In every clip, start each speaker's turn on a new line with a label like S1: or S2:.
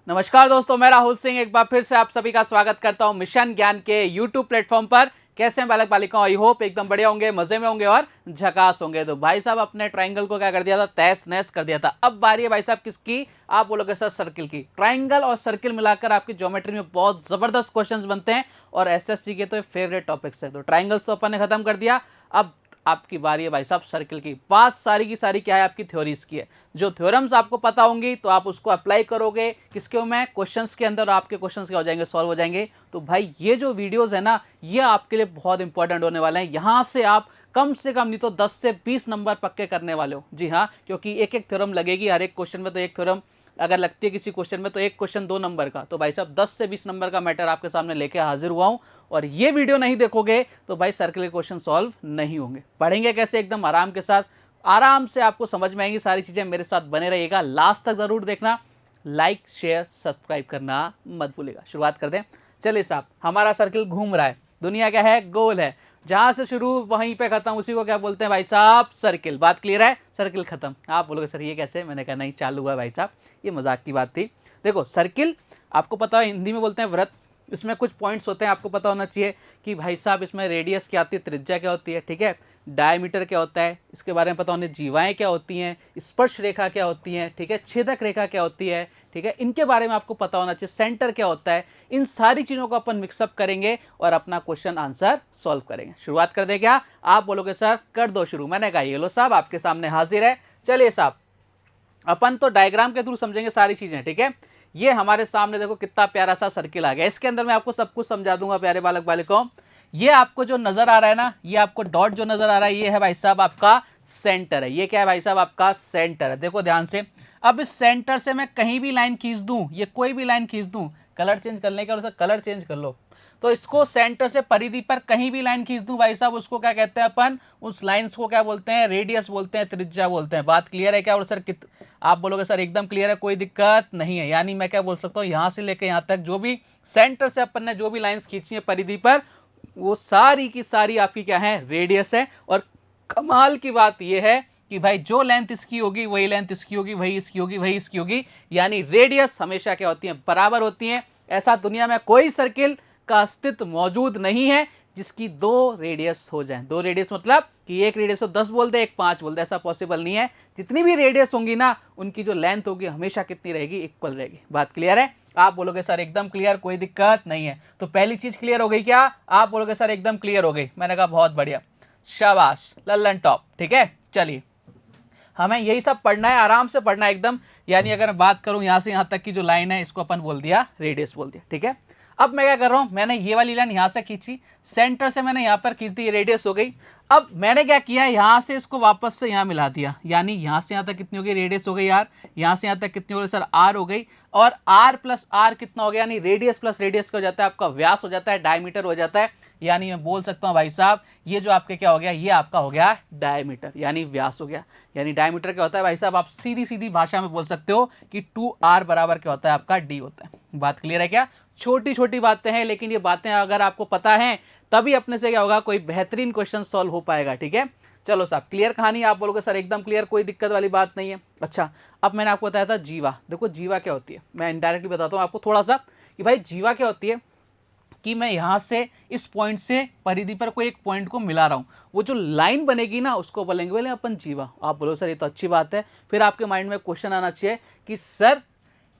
S1: नमस्कार दोस्तों, मैं राहुल सिंह एक बार फिर से आप सभी का स्वागत करता हूं मिशन ज्ञान के यूट्यूब प्लेटफॉर्म पर। कैसे हैं बालक बालिकाओं? आई होप एकदम बढ़िया होंगे, मजे में होंगे और झकास होंगे। तो भाई साहब अपने ट्रायंगल को क्या कर दिया था, तहस नहस कर दिया था। अब बारी है भाई साहब किसकी? आप बोलोगे सर सर्किल की। ट्रायंगल और सर्किल मिलाकर आपकी ज्योमेट्री में बहुत जबरदस्त क्वेश्चंस बनते हैं और एसएससी के तो फेवरेट टॉपिक्स है। तो ट्रायंगल्स तो अपन ने खत्म कर दिया, अब आपकी बारी है भाई साहब सर्किल की। बात सारी की सारी क्या है, आपकी थ्योरीज की है। जो थ्योरम्स आपको पता होंगी तो आप उसको अप्लाई करोगे किसके में, क्वेश्चंस के अंदर। आपके क्वेश्चंस क्या हो जाएंगे, सॉल्व हो जाएंगे। तो भाई ये जो वीडियोस है ना, ये आपके लिए बहुत इंपॉर्टेंट होने वाले हैं। यहां से आप कम से कम नहीं तो 10 से 20 नंबर पक्के करने वाले हो। जी हाँ, क्योंकि एक एक थ्योरम लगेगी हर एक क्वेश्चन में। तो एक थ्योरम अगर लगती है किसी क्वेश्चन में तो एक क्वेश्चन 2 नंबर का, तो भाई साहब 10 से 20 नंबर का मैटर आपके सामने लेके हाजिर हुआ हूं। और ये वीडियो नहीं देखोगे तो भाई सर्किल के क्वेश्चन सॉल्व नहीं होंगे। पढ़ेंगे कैसे? एकदम आराम के साथ, आराम से आपको समझ में आएंगी सारी चीजें। मेरे साथ बने रहिएगा, लास्ट तक जरूर देखना। लाइक शेयर सब्सक्राइब करना मत भूलिएगा। शुरुआत कर दें। चलिए साहब, हमारा सर्किल घूम रहा है, दुनिया क्या है, गोल है। जहां से शुरू वहीं पे खत्म, उसी को क्या बोलते हैं भाई साहब, सर्किल। बात क्लियर है? सर्किल खत्म। आप बोलोगे सर ये कैसे? मैंने कहा नहीं, चालू हुआ भाई साहब, ये मजाक की बात थी। देखो सर्किल आपको पता है, हिंदी में बोलते हैं वृत्त। इसमें कुछ पॉइंट्स होते हैं, आपको पता होना चाहिए कि भाई साहब इसमें रेडियस क्या होती है, त्रिज्या क्या होती है, ठीक है, डायमीटर क्या होता है, इसके बारे में पता होने, जीवाएं क्या होती हैं, स्पर्श रेखा क्या होती है, ठीक है, छेदक रेखा क्या होती है, ठीक है, इनके बारे में आपको पता होना चाहिए। सेंटर क्या होता है, इन सारी चीजों को अपन मिक्सअप करेंगे और अपना क्वेश्चन आंसर सॉल्व करेंगे। शुरुआत कर दे क्या? आप बोलोगे सर कर दो शुरू। मैंने कहा ये लो साहब आपके सामने हाजिर है। चलिए साहब, अपन तो डायग्राम के थ्रू समझेंगे सारी चीजें, ठीक है। ये हमारे सामने देखो कितना प्यारा सा सर्किल आ गया। इसके अंदर मैं आपको सब कुछ समझा दूंगा प्यारे बालक बालिकाओं। ये आपको जो नजर आ रहा है ना, ये आपको डॉट जो नजर आ रहा है, ये है भाई साहब आपका सेंटर है। ये क्या है भाई साहब? आपका सेंटर है। देखो ध्यान से, अब इस सेंटर से मैं कहीं भी लाइन खींच दूं, ये कोई भी लाइन खींच दूं, कलर चेंज करने का कलर चेंज कर लो। तो इसको सेंटर से परिधि पर कहीं भी लाइन खींच दूं भाई साहब, उसको क्या कहते हैं अपन? उस लाइंस को क्या बोलते हैं? रेडियस बोलते हैं, त्रिज्या बोलते हैं। बात क्लियर है क्या? और सर आप बोलोगे सर एकदम क्लियर है, कोई दिक्कत नहीं है। यानी मैं क्या बोल सकता हूँ, यहां से लेकर यहां तक जो भी सेंटर से अपन ने जो भी लाइंस खींची है परिधि पर, वो सारी की सारी आपकी क्या है? रेडियस है। और कमाल की बात यह है कि भाई जो लेंथ इसकी होगी वही लेंथ इसकी होगी, वही इसकी होगी, वही इसकी होगी। यानी रेडियस हमेशा क्या होती है? बराबर होती है। ऐसा दुनिया में कोई सर्किल का अस्तित्व मौजूद नहीं है जिसकी 2 रेडियस हो जाए। 2 रेडियस मतलब कि एक रेडियस को 10 बोल दे, एक 5 बोल दे, ऐसा पॉसिबल नहीं है। जितनी भी रेडियस होंगी ना, उनकी जो लेंथ होगी हमेशा कितनी रहेगी? इक्वल रहेगी। बात क्लियर है? आप बोलोगे सर एकदम क्लियर, कोई दिक्कत नहीं है। तो पहली चीज क्लियर हो गई क्या? आप बोलोगे सर एकदम क्लियर हो गई। मैंने कहा बहुत बढ़िया, शाबाश, लल्लन टॉप। ठीक है, चलिए हमें यही सब पढ़ना है, आराम से पढ़ना है एकदम। यानी अगर मैं बात करूं यहां से यहां तक की जो लाइन है, इसको अपन बोल दिया रेडियस बोल दिया, ठीक है। अब मैं क्या कर रहा हूं, मैंने ये वाली लाइन यहां से खींची, सेंटर से मैंने यहां पर खींच दी, रेडियस हो गई। अब मैंने क्या किया, यहां से इसको वापस से यहां मिला दिया। यानी यहां से यहां तक कितनी हो गई? रेडियस हो गई यार। यहां से यहां तक कितनी हो गई सर? आर हो गई। और आर प्लस आर कितना हो गया? यानी रेडियस प्लस रेडियस का हो जाता है आपका व्यास, हो जाता है डायमीटर हो जाता है। यानी मैं बोल सकता हूं भाई साहब, ये जो आपके क्या हो गया, ये आपका हो गया डायमीटर, यानी व्यास हो गया। यानी डायमीटर क्या होता है भाई साहब? आप सीधी सीधी भाषा में बोल सकते हो कि 2r बराबर क्या होता है? आपका d होता है। बात क्लियर है क्या? छोटी छोटी बातें हैं, लेकिन ये बातें अगर आपको पता है तभी अपने से क्या होगा, कोई बेहतरीन क्वेश्चन सॉल्व हो पाएगा, ठीक है। चलो साहब क्लियर कहानी। आप बोलोगे सर एकदम क्लियर, कोई दिक्कत वाली बात नहीं है। अच्छा, अब मैंने आपको बताया था जीवा। देखो जीवा क्या होती है, मैं इनडायरेक्टली बताता हूँ आपको थोड़ा सा कि भाई जीवा क्या होती है। कि मैं यहां से इस पॉइंट से परिधि पर कोई एक पॉइंट को मिला रहा हूं, वो जो लाइन बनेगी ना उसको बोलेंगे अपन जीवा। आप बोलो सर ये तो अच्छी बात है। फिर आपके माइंड में क्वेश्चन आना चाहिए कि सर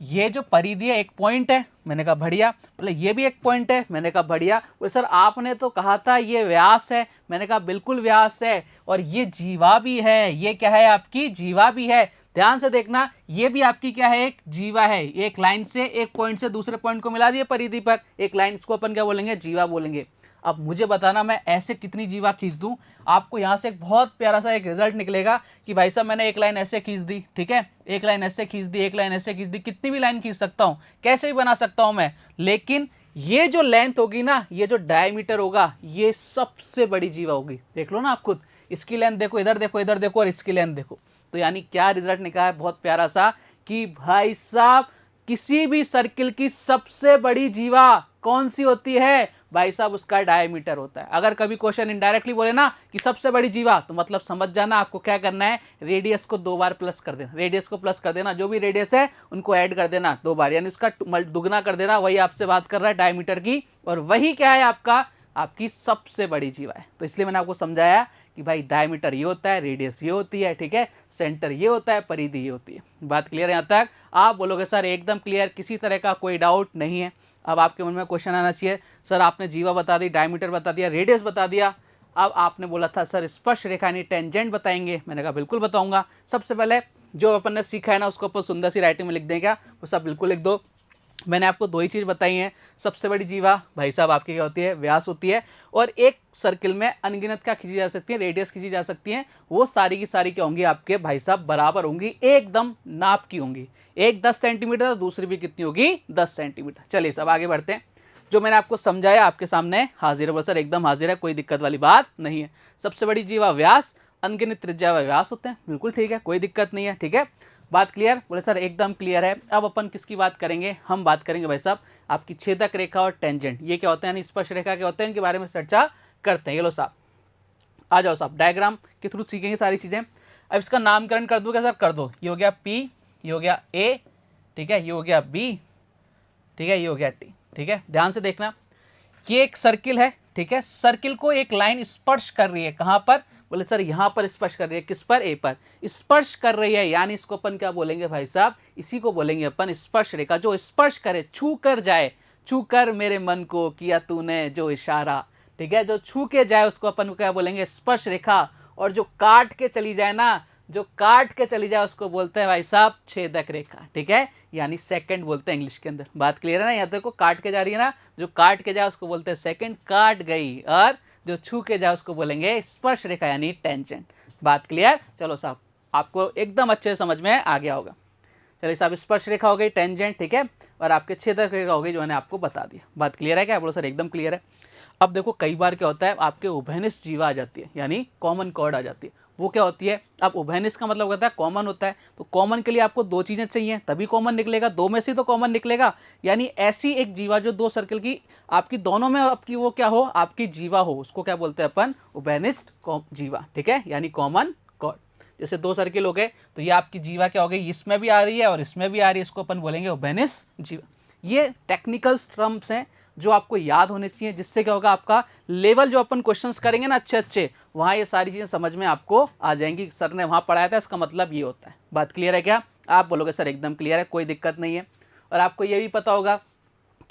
S1: ये जो परिधि है एक पॉइंट है। मैंने कहा बढ़िया। बोले ये भी एक पॉइंट है। मैंने कहा बढ़िया। बोले सर आपने तो कहा था ये व्यास है। मैंने कहा बिल्कुल व्यास है। और ये जीवा भी है। ये क्या है? आपकी जीवा भी है। ध्यान से देखना, ये भी आपकी क्या है? एक जीवा है। एक लाइन से एक पॉइंट से दूसरे पॉइंट को मिला दिए परिधि पर एक लाइन, इसको अपन क्या बोलेंगे? जीवा बोलेंगे। अब मुझे बताना मैं ऐसे कितनी जीवा खींच दूं, आपको यहां से एक बहुत प्यारा सा एक रिजल्ट निकलेगा कि भाई साहब मैंने एक लाइन ऐसे खींच दी, ठीक है, एक लाइन ऐसे खींच दी, एक लाइन ऐसे खींच दी, कितनी भी लाइन खींच सकता हूं, कैसे भी बना सकता हूं मैं। लेकिन ये जो लेंथ होगी ना, ये जो डायमीटर होगा, ये सबसे बड़ी जीवा होगी। देख लो ना आप खुद, इसकी लेंथ देखो, इधर देखो, इधर देखो, और इसकी लेंथ देखो। तो यानी क्या रिजल्ट निकला है बहुत प्यारा सा कि भाई साहब किसी भी सर्किल की सबसे बड़ी जीवा कौन सी होती है भाई साहब, उसका डायमीटर होता है। अगर कभी क्वेश्चन इनडायरेक्टली बोले ना कि सबसे बड़ी जीवा, तो मतलब समझ जाना आपको क्या करना है, रेडियस को 2 बार प्लस कर देना, रेडियस को प्लस कर देना, जो भी रेडियस है उनको ऐड कर देना 2 बार, यानी उसका दुगना कर देना। वही आपसे बात कर रहा है डायमीटर की, और वही क्या है आपका, आपकी सबसे बड़ी जीवा है। तो इसलिए मैंने आपको समझाया कि भाई डायमीटर ये होता है, रेडियस ये होती है, ठीक है, सेंटर ये होता है, परिधि ये होती है। बात क्लियर है यहाँ तक? आप बोलोगे सर एकदम क्लियर, किसी तरह का कोई डाउट नहीं है। अब आपके मन में क्वेश्चन आना चाहिए, सर आपने जीवा बता दी, डायमीटर बता दिया, रेडियस बता दिया, अब आपने बोला था सर स्पर्श रेखा यानी टेंजेंट बताएंगे। मैंने कहा बिल्कुल बताऊंगा। सबसे पहले जो अपन ने सीखा है ना उसको अपन सुंदर सी राइटिंग में लिख दें क्या, वो सब बिल्कुल लिख दो। मैंने आपको 2 ही चीज़ बताई हैं। सबसे बड़ी जीवा भाई साहब आपकी क्या होती है, व्यास होती है, और एक सर्किल में अनगिनत क्या खींची जा सकती है, रेडियस खींची जा सकती है। वो सारी की सारी क्या होंगी आपके भाई साहब, बराबर होंगी, एकदम नाप की होंगी। एक 10 सेंटीमीटर, दूसरी भी कितनी होगी, 10 सेंटीमीटर। चलिए सब आगे बढ़ते हैं। जो मैंने आपको समझाया आपके सामने हाजिर है। बोल सर एकदम हाजिर है, कोई दिक्कत वाली बात नहीं है। सबसे बड़ी जीवा व्यास, अनगिनत त्रिज्या व व्यास होते हैं, बिल्कुल ठीक है, कोई दिक्कत नहीं है, ठीक है। बात क्लियर? बोले सर एकदम क्लियर है। अब अपन किसकी बात करेंगे, हम बात करेंगे भाई साहब आपकी छेदक रेखा और टेंजेंट। ये क्या होते हैं, यानी स्पर्श रेखा क्या होते हैं, इनके बारे में चर्चा करते हैं। ये लो साहब, आ जाओ साहब, डायग्राम के थ्रू सीखेंगे सारी चीज़ें। अब इसका नामकरण कर दूँ क्या सर? कर दो। ये हो गया P, ये हो गया A, ठीक है, ये हो गया B, ठीक है, ये हो गया T, ठीक है। ध्यान से देखना, ये एक सर्किल है, ठीक है, सर्किल को एक लाइन स्पर्श कर रही है, कहाँ पर? बोले सर यहाँ पर स्पर्श कर रही है, किस पर? ए पर स्पर्श कर रही है, यानी इसको अपन क्या बोलेंगे भाई साहब, इसी को बोलेंगे अपन स्पर्श रेखा। जो स्पर्श करे, छू कर जाए, छू कर मेरे मन को किया तूने जो इशारा, ठीक है, जो छू के जाए उसको अपन क्या बोलेंगे, स्पर्श रेखा। और जो काट के चली जाए ना, जो काट के चली जाए उसको बोलते हैं भाई साहब छेदक रेखा, ठीक है, यानी सेकंड बोलते हैं इंग्लिश के अंदर। बात क्लियर है ना? यहाँ देखो काट के जा रही है ना, जो काट के जाए उसको बोलते हैं सेकंड, काट गई, और जो छू के जाए उसको बोलेंगे स्पर्श रेखा यानी टेंजेंट। बात क्लियर? चलो साहब आपको एकदम अच्छे से समझ में आ गया होगा। चलिए साहब, स्पर्श रेखा हो गई, टेंजेंट, ठीक है, और आपके छेदक रेखा हो गई जो मैंने आपको बता दिया। बात क्लियर है क्या? बोलो सर एकदम क्लियर है। अब देखो कई बार क्या होता है, आपके उभयनिष्ठ जीवा आ जाती है, यानी कॉमन कॉर्ड आ जाती है। वो क्या होती है? अब उभयनिष्ठ का मतलब होता है कॉमन होता है, तो कॉमन के लिए आपको 2 चीज़ें चाहिए, तभी कॉमन निकलेगा, 2 में से तो कॉमन निकलेगा। यानी ऐसी एक जीवा जो 2 सर्किल की आपकी दोनों में आपकी वो क्या हो, आपकी जीवा हो, उसको क्या बोलते हैं अपन, उभयनिष्ठ जीवा, ठीक है, यानी कॉमन कॉर्ड। जैसे 2 सर्किल हो गए, तो ये आपकी जीवा क्या हो गई, इसमें भी आ रही है और इसमें भी आ रही है, इसको अपन बोलेंगे उभयनिष्ठ जीवा। ये टेक्निकल टर्म्स हैं जो आपको याद होने चाहिए, जिससे क्या होगा, आपका लेवल जो अपन क्वेश्चंस करेंगे ना अच्छे अच्छे, वहाँ ये सारी चीज़ें समझ में आपको आ जाएंगी। सर ने वहाँ पढ़ाया था, इसका मतलब ये होता है। बात क्लियर है क्या? आप बोलोगे सर एकदम क्लियर है, कोई दिक्कत नहीं है। और आपको ये भी पता होगा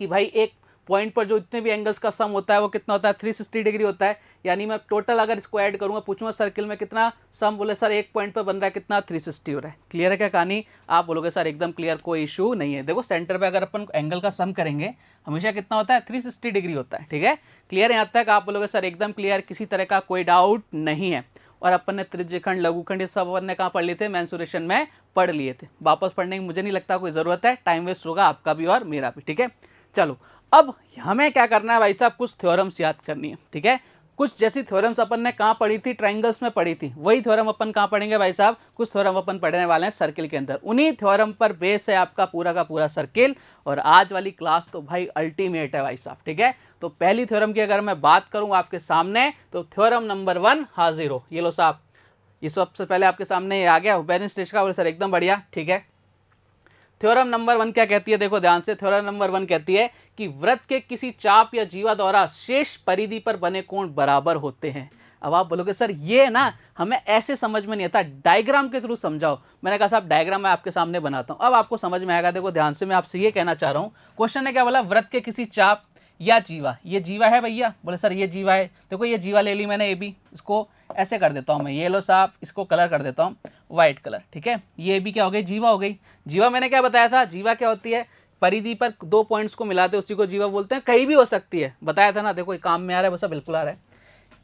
S1: कि भाई एक पॉइंट पर जो इतने भी एंगल्स का सम होता है वो कितना होता है, 360 डिग्री होता है। यानी मैं टोटल अगर इसको ऐड करूंगा, पूछूंगा सर्किल में कितना सम, बोले सर एक पॉइंट पर बन रहा है कितना, 360 हो रहा है। क्लियर है क्या कहानी? आप बोलोगे सर एकदम क्लियर, कोई इशू नहीं है। देखो सेंटर पे अगर अपन एंगल का सम करेंगे हमेशा कितना होता है, 360 डिग्री होता है, ठीक है। क्लियर है यहाँ तक? आप बोलोगे सर एकदम क्लियर, किसी तरह का कोई डाउट नहीं है। और अपन ने त्रिज्यखंड, लघुखंड, ये सब अपन ने कहाँ पढ़ लिए थे, मेंसुरेशन में पढ़ लिए थे। वापस पढ़ने की मुझे नहीं लगता कोई ज़रूरत है, टाइम वेस्ट होगा आपका भी और मेरा भी, ठीक है। चलो अब हमें क्या करना है भाई साहब, कुछ थ्योरम्स याद करनी है, ठीक है। कुछ जैसी थ्योरम्स अपन ने कहाँ पढ़ी थी, ट्रायंगल्स में पढ़ी थी, वही थ्योरम अपन कहाँ पढ़ेंगे भाई साहब, कुछ थ्योरम अपन पढ़ने वाले हैं सर्किल के अंदर। उन्हीं थ्योरम पर बेस है आपका पूरा का पूरा सर्किल। और आज वाली क्लास तो भाई अल्टीमेट है भाई साहब, ठीक है। तो पहली थ्योरम की अगर मैं बात करूँ आपके सामने, तो थ्योरम नंबर 1 हाजिर हो। ये लो साहब, ये सबसे पहले आपके सामने ये आ गया, उभयनिष्ठ रेखा। बोले सर एकदम बढ़िया, ठीक है। थ्योरम नंबर 1 क्या कहती है, देखो ध्यान से। थ्योरम नंबर 1 कहती है कि वृत्त के किसी चाप या जीवा द्वारा शेष परिधि पर बने कोण बराबर होते हैं। अब आप बोलोगे सर ये ना हमें ऐसे समझ में नहीं आता, डायग्राम के थ्रू समझाओ। मैंने कहा साहब डायग्राम मैं आपके सामने बनाता हूं, अब आपको समझ में आएगा। देखो ध्यान से, मैं आपसे ये कहना चाह रहा हूं, क्वेश्चन ने क्या बोला, वृत्त के किसी चाप या जीवा, ये जीवा है भैया, बोले सर ये जीवा है। देखो ये जीवा ले ली मैंने, ए बी, इसको ऐसे कर देता हूँ मैं, ये लो साहब, इसको कलर कर देता हूँ व्हाइट कलर, ठीक है। ये भी क्या हो गई, जीवा हो गई। जीवा मैंने क्या बताया था, जीवा क्या होती है, परिधि पर 2 पॉइंट्स को मिलाते उसी को जीवा बोलते हैं, कहीं भी हो सकती है, बताया था ना। देखो काम में आ रहा है, बस बिल्कुल आ रहा है।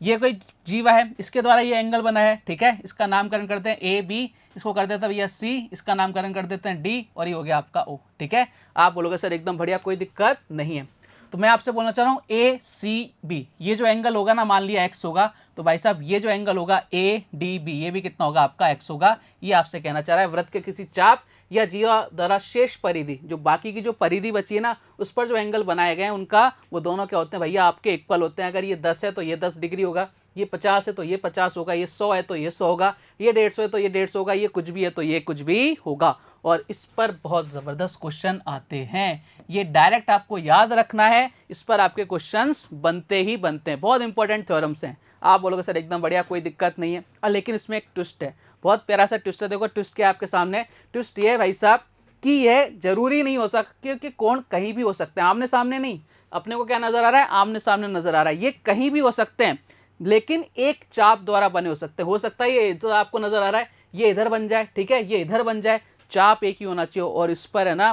S1: ये कोई जीवा है, इसके द्वारा ये एंगल बना है, ठीक है। इसका नामकरण करते हैं ए बी, इसको कर देते हैं भैया सी, इसका नामकरण कर देते हैं डी, और ये हो गया आपका ओ, ठीक है। आप बोलोगे सर एकदम बढ़िया, कोई दिक्कत नहीं है। तो मैं आपसे बोलना चाह रहा हूँ ए सी बी, ये जो एंगल होगा ना, मान लिया एक्स होगा, तो भाई साहब ये जो एंगल होगा ए डी बी, ये भी कितना होगा आपका एक्स होगा। ये आपसे कहना चाह रहा है वृत्त के किसी चाप या जीवा द्वारा शेष परिधि, जो बाकी की जो परिधि बची है ना उस पर जो एंगल बनाए गए हैं उनका, वो दोनों क्या होते हैं भैया आपके इक्वल होते हैं। अगर ये 10 है तो ये 10 डिग्री होगा, ये 50 है तो ये 50 होगा, ये 100 है तो ये 100 होगा, ये 150 है तो ये 150 होगा, ये कुछ भी है तो ये कुछ भी होगा। और इस पर बहुत ज़बरदस्त क्वेश्चन आते हैं, ये डायरेक्ट आपको याद रखना है, इस पर आपके क्वेश्चंस बनते ही बनते हैं, बहुत इंपॉर्टेंट थ्योरम्स हैं। आप बोलोगे सर एकदम बढ़िया, कोई दिक्कत नहीं है, लेकिन इसमें एक ट्विस्ट है, बहुत प्यारा सा ट्विस्ट है। देखो ट्विस्ट क्या है आपके सामने, ट्विस्ट ये है भाई साहब कि यह जरूरी नहीं होता क्योंकि कोण कहीं भी हो सकते हैं, आमने सामने नहीं। अपने को क्या नजर आ रहा है, आमने सामने नजर आ रहा है, ये कहीं भी हो सकते हैं लेकिन एक चाप द्वारा बने हो सकते हैं। हो सकता है ये इधर आपको नजर आ रहा है, ये इधर बन जाए, ठीक है, ये इधर बन जाए, चाप एक ही होना चाहिए। और इस पर है ना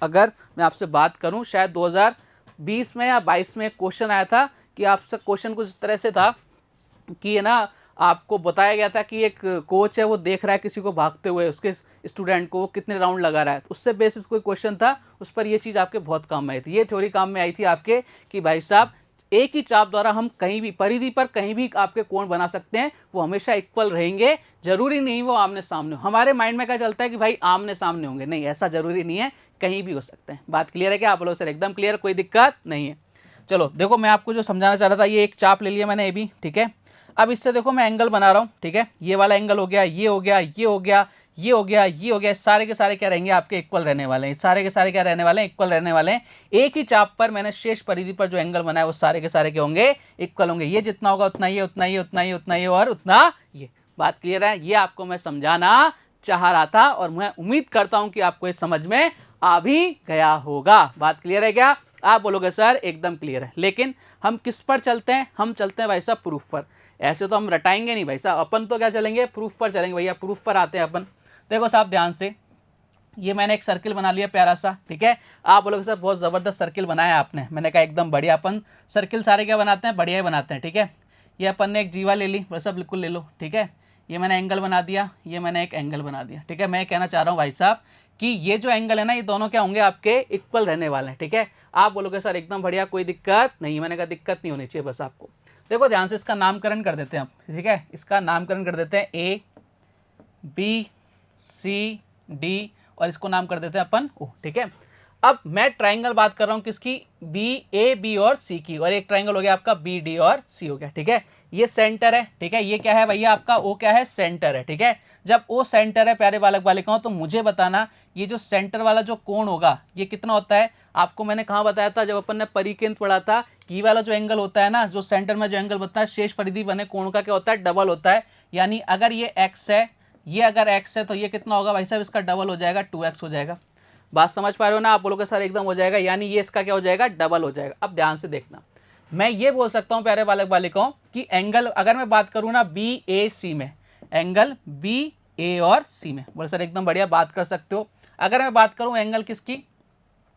S1: अगर मैं आपसे बात करूं, शायद 2020 में या 22 में एक क्वेश्चन आया था कि आपसे क्वेश्चन कुछ इस तरह से था कि है ना आपको बताया गया था कि एक कोच है वो देख रहा है किसी को भागते हुए, उसके स्टूडेंट को वो कितने राउंड लगा रहा है, तो उससे बेसिस कोई क्वेश्चन था, उस पर ये चीज़ आपके बहुत काम में आई थी, ये थ्योरी काम में आई थी आपके कि भाई साहब एक ही चाप द्वारा हम कहीं भी परिधि पर कहीं भी आपके कोण बना सकते हैं, वो हमेशा इक्वल रहेंगे, जरूरी नहीं वो आमने सामने हो। हमारे माइंड में क्या चलता है कि भाई आमने सामने होंगे, नहीं ऐसा जरूरी नहीं है, कहीं भी हो सकते हैं। बात क्लियर है क्या आप लोग? सर एकदम क्लियर, कोई दिक्कत नहीं है। चलो देखो मैं आपको जो समझाना चाह रहा था, ये एक चाप ले लिया मैंने ये भी, ठीक है। अब इससे देखो मैं एंगल बना रहा हूँ, ठीक है, ये वाला एंगल हो गया, ये हो गया, ये हो गया, ये हो गया, ये हो गया, सारे के सारे क्या रहेंगे आपके इक्वल रहने वाले हैं, सारे के सारे क्या रहने वाले हैं, इक्वल रहने वाले हैं। एक ही चाप पर मैंने शेष परिधि पर जो एंगल बनाया वो सारे के सारे क्या होंगे, इक्वल होंगे। ये जितना होगा उतना ये, उतना ये, उतना ये, उतना ये और उतना ये। बात क्लियर है? ये आपको मैं समझाना चाह रहा था और मैं उम्मीद करता हूं कि आपको ये समझ में आ भी गया होगा। बात क्लियर है क्या? आप बोलोगे सर एकदम क्लियर है, लेकिन हम किस पर चलते हैं? हम चलते हैं भाई साहब प्रूफ पर। ऐसे तो हम रटाएंगे नहीं भाई साहब, अपन तो क्या चलेंगे, प्रूफ पर चलेंगे भैया, प्रूफ पर आते हैं अपन। देखो साहब ध्यान से, ये मैंने एक सर्किल बना लिया प्यारा सा, ठीक है। आप बोलोगे सर बहुत ज़बरदस्त सर्किल बनाया आपने, मैंने कहा एकदम बढ़िया। अपन सर्किल सारे क्या बनाते हैं, बढ़िया ही बनाते हैं, ठीक है। ये अपन ने एक जीवा ले ली, वैसा बिल्कुल ले लो, ठीक है। ये मैंने एंगल बना दिया, ये मैंने एक एंगल बना दिया, ठीक है। मैं कहना चाह रहा हूँ भाई साहब कि ये जो एंगल है ना, ये दोनों क्या होंगे आपके इक्वल रहने वाले हैं, ठीक है। आप बोलोगे सर एकदम बढ़िया, कोई दिक्कत नहीं, मैंने कहा दिक्कत नहीं होनी चाहिए बस आपको। देखो ध्यान से इसका नामकरण कर देते हैं आप, ठीक है। इसका नामकरण कर देते हैं ए बी सी डी और इसको नाम कर देते हैं अपन ओ, ठीक है। अब मैं ट्राइंगल बात कर रहा हूं किसकी, बी ए बी और सी की, और एक ट्राइंगल हो गया आपका बी डी और सी हो गया, ठीक है। ये सेंटर है, ठीक है। ये क्या है भैया आपका ओ, क्या है, सेंटर है, ठीक है। जब ओ सेंटर है प्यारे बालक बालिकाओं, तो मुझे बताना ये जो सेंटर वाला जो कोण होगा ये कितना होता है। आपको मैंने कहाँ बताया था, जब अपन ने परिकेंद्र पढ़ा था, ये वाला जो एंगल होता है ना, जो सेंटर में जो एंगल बनता है शेष परिधि बने कोण का क्या होता है, डबल होता है। यानी अगर ये एक्स है, ये अगर x है तो ये कितना होगा भाई साहब, इसका डबल हो जाएगा, 2x हो जाएगा। बात समझ पा रहे हो ना? आप बोलोगे सर एकदम हो जाएगा, यानी ये इसका क्या हो जाएगा, डबल हो जाएगा। अब ध्यान से देखना, मैं ये बोल सकता हूँ प्यारे बालक बालिकाओं कि एंगल अगर मैं बात करूँ ना बी ए सी में, एंगल बी ए और सी में, बोले सर एकदम बढ़िया बात कर सकते हो। अगर मैं बात करूँ एंगल किसकी,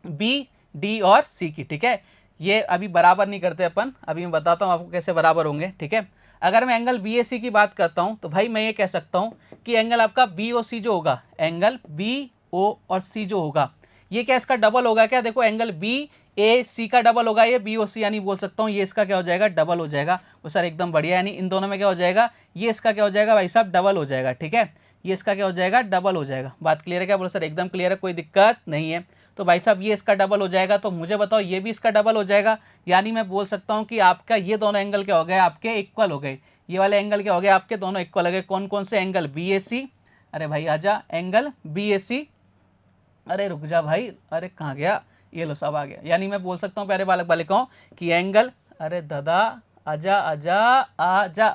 S1: बी डी और सी की, ठीक है। ये अभी बराबर नहीं करते अपन, अभी मैं बताता हूँ आपको कैसे बराबर होंगे, ठीक है। अगर मैं एंगल बी ए सी की बात करता हूँ तो भाई मैं ये कह सकता हूँ कि एंगल आपका बी ओ सी जो होगा, एंगल बी ओ और सी जो होगा, ये क्या इसका डबल होगा क्या? देखो एंगल बी ए सी का डबल होगा ये बी ओ सी, यानी बोल सकता हूँ ये इसका क्या हो जाएगा, डबल हो जाएगा। वो सर एकदम बढ़िया, यानी इन दोनों में क्या हो जाएगा, ये इसका क्या हो जाएगा भाई साहब, डबल हो जाएगा, ठीक है। ये इसका क्या हो जाएगा, डबल हो जाएगा। बात क्लियर है क्या? बोलो सर एकदम क्लियर है, कोई दिक्कत नहीं है। तो भाई साहब ये इसका डबल हो जाएगा, तो मुझे बताओ ये भी इसका डबल हो जाएगा, यानी मैं बोल सकता हूँ कि आपका ये दोनों एंगल क्या हो गए, आपके इक्वल हो गए। ये वाले एंगल क्या हो गए आपके, दोनों इक्वल हो गए। कौन कौन से एंगल, बी ए सी, अरे भाई आजा, एंगल बी ए सी, अरे रुक जा भाई, अरे कहाँ गया, ये लो सब आ गया। यानी मैं बोल सकता हूँ प्यारे बालक बालिकाओं कि एंगल, अरे दादा आजा आजा आजा,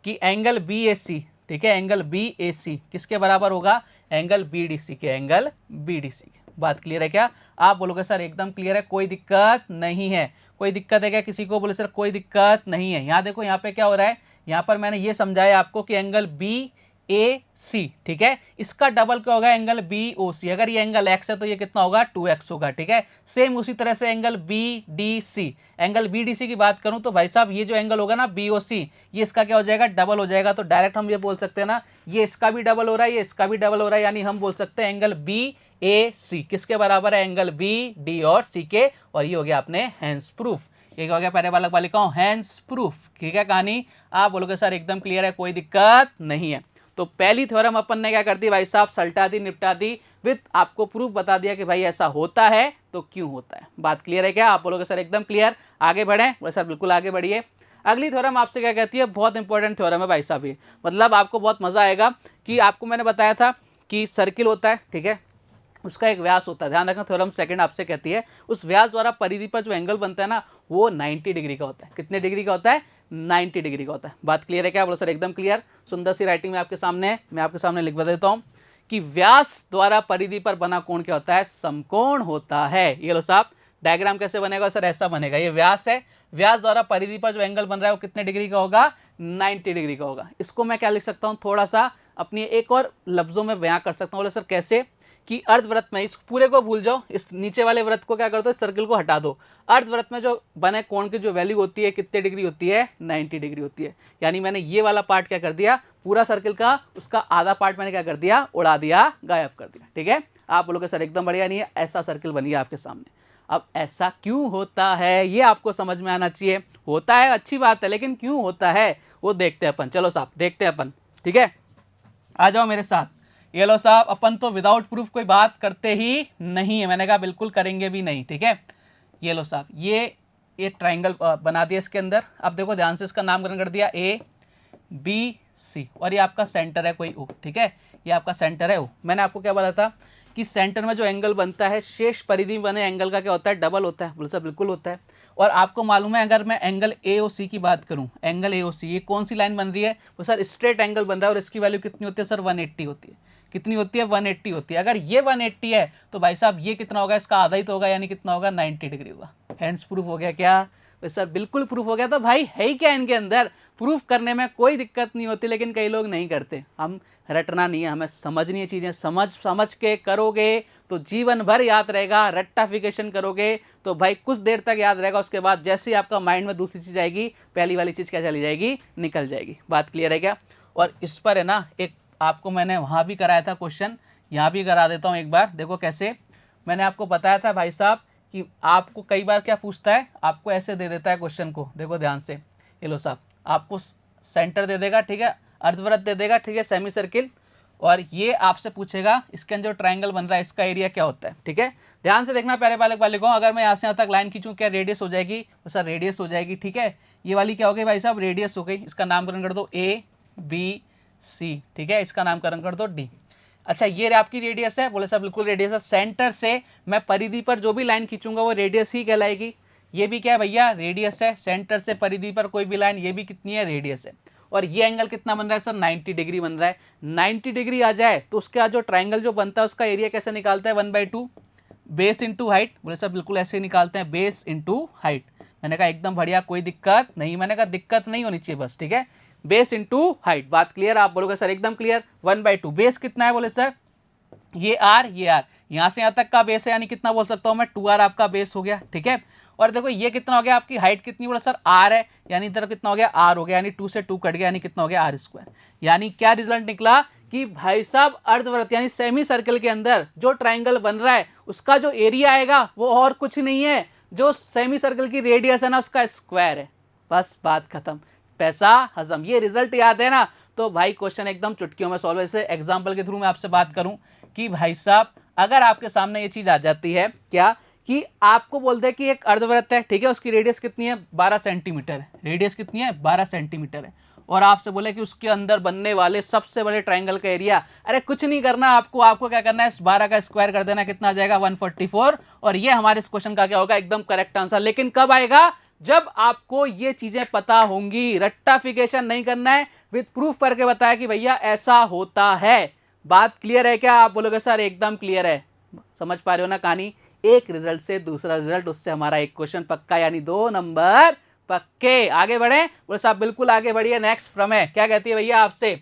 S1: कि एंगल बी ए सी, ठीक है, एंगल बी ए सी किसके बराबर होगा, एंगल बी डी सी के, एंगल बी डी सी के। बात क्लियर है क्या? आप बोलोगे सर एकदम क्लियर है, कोई दिक्कत नहीं है। कोई दिक्कत है क्या किसी को? बोले सर कोई दिक्कत नहीं है। यहाँ देखो यहाँ पे क्या हो रहा है, यहाँ पर मैंने ये समझाया आपको कि एंगल बी ए सी, ठीक है, इसका डबल क्या होगा, एंगल बी ओ सी। अगर ये एंगल एक्स है तो ये कितना होगा, 2x होगा, ठीक है। सेम उसी तरह से angle B D C, angle B D C की बात करूं तो भाई साहब ये जो एंगल होगा ना बी ओ सी, ये इसका क्या हो जाएगा, डबल हो जाएगा। तो डायरेक्ट हम ये बोल सकते हैं ना, ये इसका भी डबल हो रहा है, ये इसका भी डबल हो रहा है, यानी हम बोल सकते हैं एंगल बी ए सी किसके बराबर है, एंगल बी डी और सी के। और ये हो गया अपने हैंस प्रूफ, एक हो गया प्यारे बालक बालिकाओं हैंस प्रूफ, ठीक है। कहानी आप बोलोगे सर एकदम क्लियर है, कोई दिक्कत नहीं है। तो पहली थ्योरम अपन ने क्या कर दी भाई साहब, सल्टा दी, निपटा दी। विथ आपको प्रूफ बता दिया कि भाई ऐसा होता है तो क्यों होता है। बात क्लियर है क्या? आप बोलोगे सर एकदम क्लियर, आगे बढ़ें? बोले सर बिल्कुल आगे बढ़िए। अगली थ्योरम आपसे क्या कहती है, बहुत इंपॉर्टेंट थ्योरम है भाई साहब ये, मतलब आपको बहुत मजा आएगा कि आपको मैंने बताया था कि सर्किल होता है, ठीक है, उसका एक व्यास होता है। ध्यान रखना, थ्योरम सेकंड आपसे कहती है उस व्यास द्वारा परिधि पर जो एंगल बनता है ना वो 90 डिग्री का होता है। कितने डिग्री का होता है? 90 डिग्री का होता है। बात क्लियर है क्या? बोलो सर एकदम क्लियर। सुंदर सी राइटिंग में आपके सामने है, मैं आपके सामने लिख देता हूं कि व्यास द्वारा परिधि पर बना कोण क्या होता है? समकोण होता है। ये लो साहब, डायग्राम कैसे बनेगा सर? ऐसा बनेगा, ये व्यास है, व्यास द्वारा परिधि पर जो एंगल बन रहा है वो कितने डिग्री का होगा? 90 डिग्री का होगा। इसको मैं क्या लिख सकता हूं, थोड़ा सा अपनी एक और लफ्जों में बयां कर सकता हूं। बोले सर कैसे? कि अर्धवृत्त में, इस पूरे को भूल जाओ, इस नीचे वाले वृत्त को क्या कर दो, सर्किल को हटा दो। अर्धवृत्त में जो बने कोण की जो वैल्यू होती है कितने डिग्री होती है? 90 डिग्री होती है। यानी मैंने ये वाला पार्ट क्या कर दिया, पूरा सर्किल का उसका आधा पार्ट मैंने क्या कर दिया, उड़ा दिया, गायब कर दिया। ठीक है, आप बोलोगे सर एकदम बढ़िया नहीं है, ऐसा सर्किल बन गया आपके सामने। अब ऐसा क्यों होता है ये आपको समझ में आना चाहिए। होता है अच्छी बात है, लेकिन क्यों होता है वो देखते हैं अपन। चलो साहब देखते हैं अपन, ठीक है, आ जाओ मेरे साथ। ये लो साहब, अपन तो विदाउट प्रूफ कोई बात करते ही नहीं है, मैंने कहा बिल्कुल करेंगे भी नहीं। ठीक है, ये लो साहब, ये ट्राइंगल बना दिया इसके अंदर। अब देखो ध्यान से, इसका नामकरण कर दिया ए बी सी, और ये आपका सेंटर है कोई ओ। ठीक है, ये आपका सेंटर है ओ। मैंने आपको क्या बोला था कि सेंटर में जो एंगल बनता है शेष परिधि में बने एंगल का क्या होता है? डबल होता है। बोलो सर बिल्कुल होता है। और आपको मालूम है, अगर मैं एंगल ए ओ सी की बात करूं, एंगल ए ओ सी, ये कौन सी लाइन बन रही है? वो सर स्ट्रेट एंगल बन रहा है, और इसकी वैल्यू कितनी होती है सर? 180 होती है। कितनी होती है? 180 होती है। अगर ये 180 है तो भाई साहब ये कितना होगा? इसका आधा ही तो होगा, यानी कितना होगा? 90 डिग्री होगा। हैंड्स प्रूफ हो गया क्या? तो सर बिल्कुल प्रूफ हो गया। तो भाई है ही क्या इनके अंदर? प्रूफ करने में कोई दिक्कत नहीं होती, लेकिन कई लोग नहीं करते। हम रटना नहीं है, हमें समझनी है चीज़ें। समझ के करोगे तो जीवन भर याद रहेगा। रट्टाफिकेशन करोगे तो भाई कुछ देर तक याद रहेगा, उसके बाद जैसे ही आपका माइंड में दूसरी चीज़ आएगी, पहली वाली चीज़ क्या चली जाएगी? निकल जाएगी। बात क्लियर है क्या? और इस पर है ना, एक आपको मैंने वहाँ भी कराया था क्वेश्चन, यहाँ भी करा देता हूँ एक बार। देखो कैसे, मैंने आपको बताया था भाई साहब कि आपको कई बार क्या पूछता है, आपको ऐसे दे देता है क्वेश्चन को। देखो ध्यान से, ये लो साहब, आपको सेंटर दे देगा, ठीक है, अर्धवृत्त दे देगा, ठीक है, सेमी सर्किल, और ये आपसे पूछेगा इसके अंदर जो ट्राइंगल बन रहा है इसका एरिया क्या होता है। ठीक है, ध्यान से देखना प्यारे बालक बालिकाओं। अगर मैं यहाँ से यहाँ तक लाइन खींचूँ, क्या रेडियस हो जाएगी? तो सर रेडियस हो जाएगी। ठीक है, ये वाली क्या हो गई भाई साहब? रेडियस हो गई। इसका नामकरण कर दो ए बी सी। ठीक है, इसका नामकरण कर दो डी। अच्छा, ये आपकी रेडियस है। बोले सर बिल्कुल रेडियस है। सेंटर से मैं परिधि पर जो भी लाइन खींचूंगा वो रेडियस ही कहलाएगी। ये भी क्या है भैया? रेडियस है। सेंटर से परिधि पर कोई भी लाइन, ये भी कितनी है? रेडियस है। और ये एंगल कितना बन रहा है सर? 90 डिग्री बन रहा है। 90 डिग्री आ जाए तो उसका जो ट्राइंगल जो बनता है उसका एरिया कैसे निकालता है? 1/2 बेस इंटू हाइट। बोले सर बिल्कुल ऐसे ही निकालते हैं, बेस इंटू हाइट। मैंने कहा एकदम बढ़िया, कोई दिक्कत नहीं। मैंने कहा दिक्कत नहीं होनी चाहिए बस। ठीक है, बेस इंटू हाइट। बात क्लियर? आप बोलोगे सर एकदम क्लियर। 1/2 बेस कितना है? बोले सर ये आर, ये आर, यहाँ से यहाँ तक का बेस है, यानी कितना बोल सकता हूँ मैं? 2r आपका बेस हो गया। ठीक है, और देखो ये कितना हो गया? आपकी हाइट कितनी? बोला सर r है, यानी इधर कितना हो गया? r हो गया, यानी 2 से 2 कट गया, यानी कितना हो गया? r²। यानी क्या रिजल्ट निकला कि भाई साहब अर्धवृत्त यानी सेमी सर्कल के अंदर जो ट्राइंगल बन रहा है उसका जो एरिया आएगा वो और कुछ नहीं है, जो सेमी सर्कल की रेडियस है ना उसका स्क्वायर है। बस बात खत्म, पैसा हजम। ये रिजल्ट याद है ना? तो भाई क्वेश्चन एकदम चुटकियों में सॉल्व। ऐसे एग्जाम्पल के थ्रू मैं आपसे बात करूं कि भाई साहब अगर आपके सामने ये चीज आ जाती है क्या, कि आपको बोलते हैं कि एक अर्धवृत्त है, ठीक है, उसकी रेडियस कितनी है? 12 सेंटीमीटर है। रेडियस कितनी है? 12 सेंटीमीटर है। और आपसे बोले कि उसके अंदर बनने वाले सबसे बड़े ट्राइंगल का एरिया, अरे कुछ नहीं करना आपको क्या करना है? इस 12 का स्क्वायर कर देना, कितना आ जाएगा? 144। और ये हमारे इस क्वेश्चन का क्या होगा? एकदम करेक्ट आंसर। लेकिन कब आएगा? जब आपको ये चीजें पता होंगी। रट्टाफिकेशन नहीं करना है, विद प्रूफ करके बताया कि भैया ऐसा होता है। बात क्लियर है क्या? आप बोलोगे सर एकदम क्लियर है। समझ पा रहे हो ना कहानी? एक रिजल्ट से दूसरा रिजल्ट, उससे हमारा एक क्वेश्चन पक्का, यानी 2 नंबर पक्के। आगे बढ़े? बोले साहब बिल्कुल आगे बढ़िए। नेक्स्ट प्रमेय क्या कहती है भैया आपसे?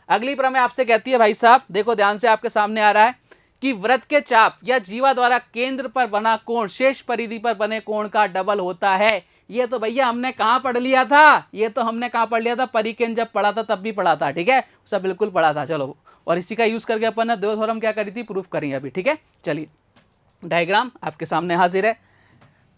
S1: अगली प्रमेय आपसे कहती है भाई साहब, देखो ध्यान से, आपके सामने आ रहा है कि वृत्त के चाप या जीवा द्वारा केंद्र पर बना कोण शेष परिधि पर बने कोण का डबल होता है। ये तो भैया हमने कहाँ पढ़ लिया था? ये तो हमने कहाँ पढ़ लिया था? परिकेंद्र जब पढ़ा था तब भी पढ़ा था। ठीक है, सब बिल्कुल पढ़ा था। चलो, और इसी का यूज करके अपन ने 2 थ्योरम क्या करी थी? प्रूफ करी अभी। ठीक है, चलिए डायग्राम आपके सामने हाजिर है।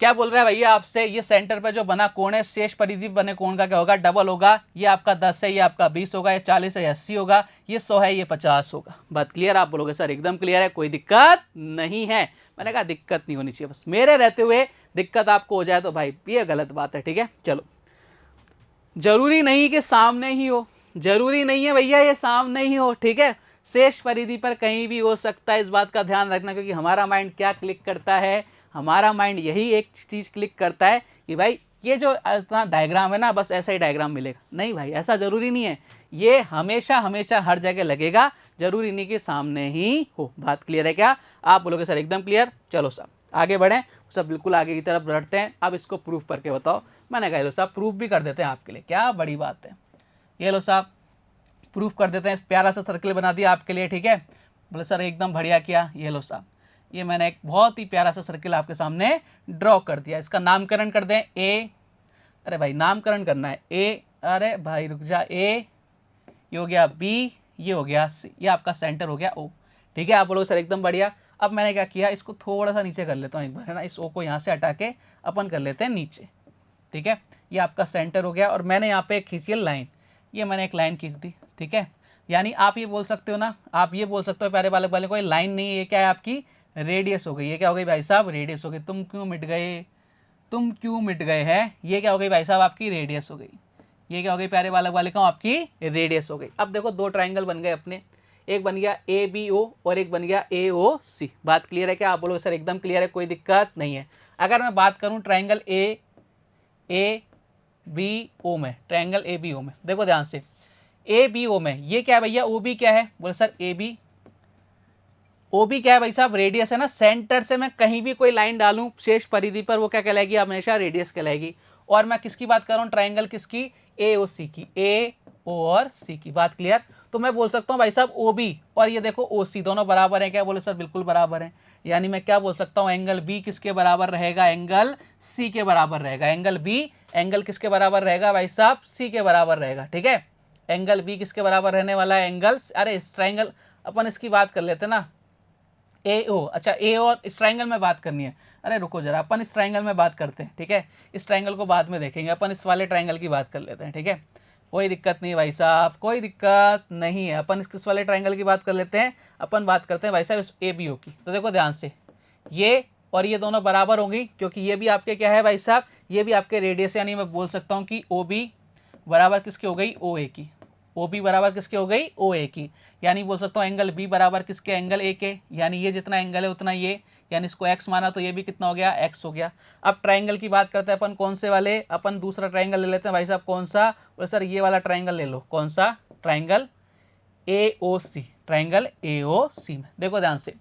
S1: क्या बोल रहा है भैया आपसे, ये सेंटर पे जो बना कोण है, शेष परिधि बने कोण का क्या होगा, डबल होगा। ये आपका 10 है, ये आपका 20 होगा, ये 40 है, ये 80 होगा, ये 100 है, ये 50 होगा। बात क्लियर? आप बोलोगे सर एकदम क्लियर है, कोई दिक्कत नहीं है। मैंने कहा दिक्कत नहीं होनी चाहिए, बस मेरे रहते हुए दिक्कत आपको हो जाए तो भाई ये गलत बात है, ठीक है। चलो, जरूरी नहीं कि सामने ही हो, जरूरी नहीं है भैया ये सामने ही हो, ठीक है। शेष परिधि पर कहीं भी हो सकता है, इस बात का ध्यान रखना, क्योंकि हमारा माइंड क्या क्लिक करता है, हमारा माइंड यही एक चीज क्लिक करता है कि भाई ये जो इतना डायग्राम है ना, बस ऐसा ही डायग्राम मिलेगा। नहीं भाई, ऐसा जरूरी नहीं है, ये हमेशा हमेशा हर जगह लगेगा, जरूरी नहीं कि सामने ही हो। बात क्लियर है क्या? आप बोलोगे सर एकदम क्लियर। चलो साहब आगे बढ़ें, सब बिल्कुल आगे की तरफ बढ़ते हैं। अब इसको प्रूफ करके बताओ। मैंने कहा लो साहब प्रूफ भी कर देते हैं आपके लिए, क्या बड़ी बात है। ये लो साहब प्रूफ कर देते हैं, प्यारा सा सर्कल बना दिया आपके लिए, ठीक है। बोले सर एकदम बढ़िया किया। ये लो साहब, ये मैंने एक बहुत ही प्यारा सा सर्कल आपके सामने ड्रॉ कर दिया। इसका नामकरण कर दें ए, अरे भाई नामकरण करना है ए, अरे भाई रुक जा, ए ये हो गया बी, ये हो गया सी, ये आपका सेंटर हो गया ओ, ठीक है। आप बोलोगे सर एकदम बढ़िया। अब मैंने क्या किया, इसको थोड़ा सा नीचे कर लेता हूँ एक बार, है ना। इस ओ को यहाँ से हटा के अपन कर लेते हैं नीचे, ठीक है। ये आपका सेंटर हो गया, और मैंने यहाँ पे खींची है लाइन, ये मैंने एक लाइन खींच दी, ठीक है। यानी आप ये बोल सकते हो ना, आप ये बोल सकते हो प्यारे बालक वाले, कोई लाइन नहीं है, ये क्या है आपकी रेडियस हो गई। ये क्या हो गई भाई साहब, रेडियस हो गई। तुम क्यों मिट गए, तुम क्यों मिट गए हैं, ये क्या हो गई भाई साहब आपकी रेडियस हो गई। ये क्या हो गई प्यारे बालक बालिकाओं, आपकी रेडियस हो गई। अब देखो दो ट्राइंगल बन गए अपने, एक बन गया ए बी ओ और एक बन गया ए ओ सी। बात क्लियर है क्या? आप बोलोगे सर एकदम क्लियर है, कोई दिक्कत नहीं है। अगर मैं बात करूं ट्राइंगल ए बी ओ में, ट्राइंगल ए बी ओ में देखो ध्यान से, ए बी ओ में ये क्या है भैया, ओ बी क्या है, बोले sir A B, O B क्या है भाई साहब, रेडियस है ना। सेंटर से मैं कहीं भी कोई लाइन डालूं शेष परिधि पर, वो क्या कहलाएगी, हमेशा रेडियस कहलाएगी। और मैं किसकी बात कर रहा हूँ, ट्राइंगल किसकी, ए ओ सी की, ए ओ और सी की। बात क्लियर? तो मैं बोल सकता हूँ भाई साहब ओ बी और ये देखो ओ सी दोनों बराबर है क्या, बोले सर बिल्कुल बराबर है। यानी मैं क्या बोल सकता हूँ, एंगल बी किसके बराबर रहेगा, एंगल सी के बराबर रहेगा। एंगल बी, एंगल किसके बराबर रहेगा भाई साहब, सी के बराबर रहेगा, ठीक है। एंगल बी किसके बराबर रहने वाला है, एंगल, अरे इस ट्राइंगल अपन इसकी बात कर लेते ना, ए ओ, अच्छा ए और इस ट्राइंगल में बात करनी है। अरे रुको जरा, अपन इस ट्राइंगल में बात करते हैं, ठीक है। इस ट्राइंगल को बाद में देखेंगे, अपन इस वाले ट्राइंगल की बात कर लेते हैं, ठीक है। कोई दिक्कत नहीं भाई साहब, कोई दिक्कत नहीं है। अपन इस वाले ट्राइंगल की बात कर लेते हैं। अपन बात करते हैं भाई साहब इस ए बी ओ की। तो देखो ध्यान से, ये और ये दोनों बराबर होंगी, क्योंकि ये भी आपके क्या है भाई साहब, ये भी आपके रेडियस, यानी मैं बोल सकता हूँ कि ओ बी बराबर किसकी हो गई, ओ ए की। ओ बी बराबर किसके हो गई, ओ ए की। यानी बोल सकता हूँ एंगल बी बराबर किसके, एंगल ए के। यानी ये जितना एंगल है उतना ये, यानी इसको एक्स माना तो ये भी कितना हो गया, एक्स हो गया। अब ट्राइंगल की बात करते हैं अपन, कौन से वाले, अपन दूसरा ट्राइंगल ले लेते हैं भाई साहब। कौन सा, बोले सर ये वाला ट्राइंगल ले लो। कौन सा, triangle A O C, triangle A ओ सी में देखो ध्यान से,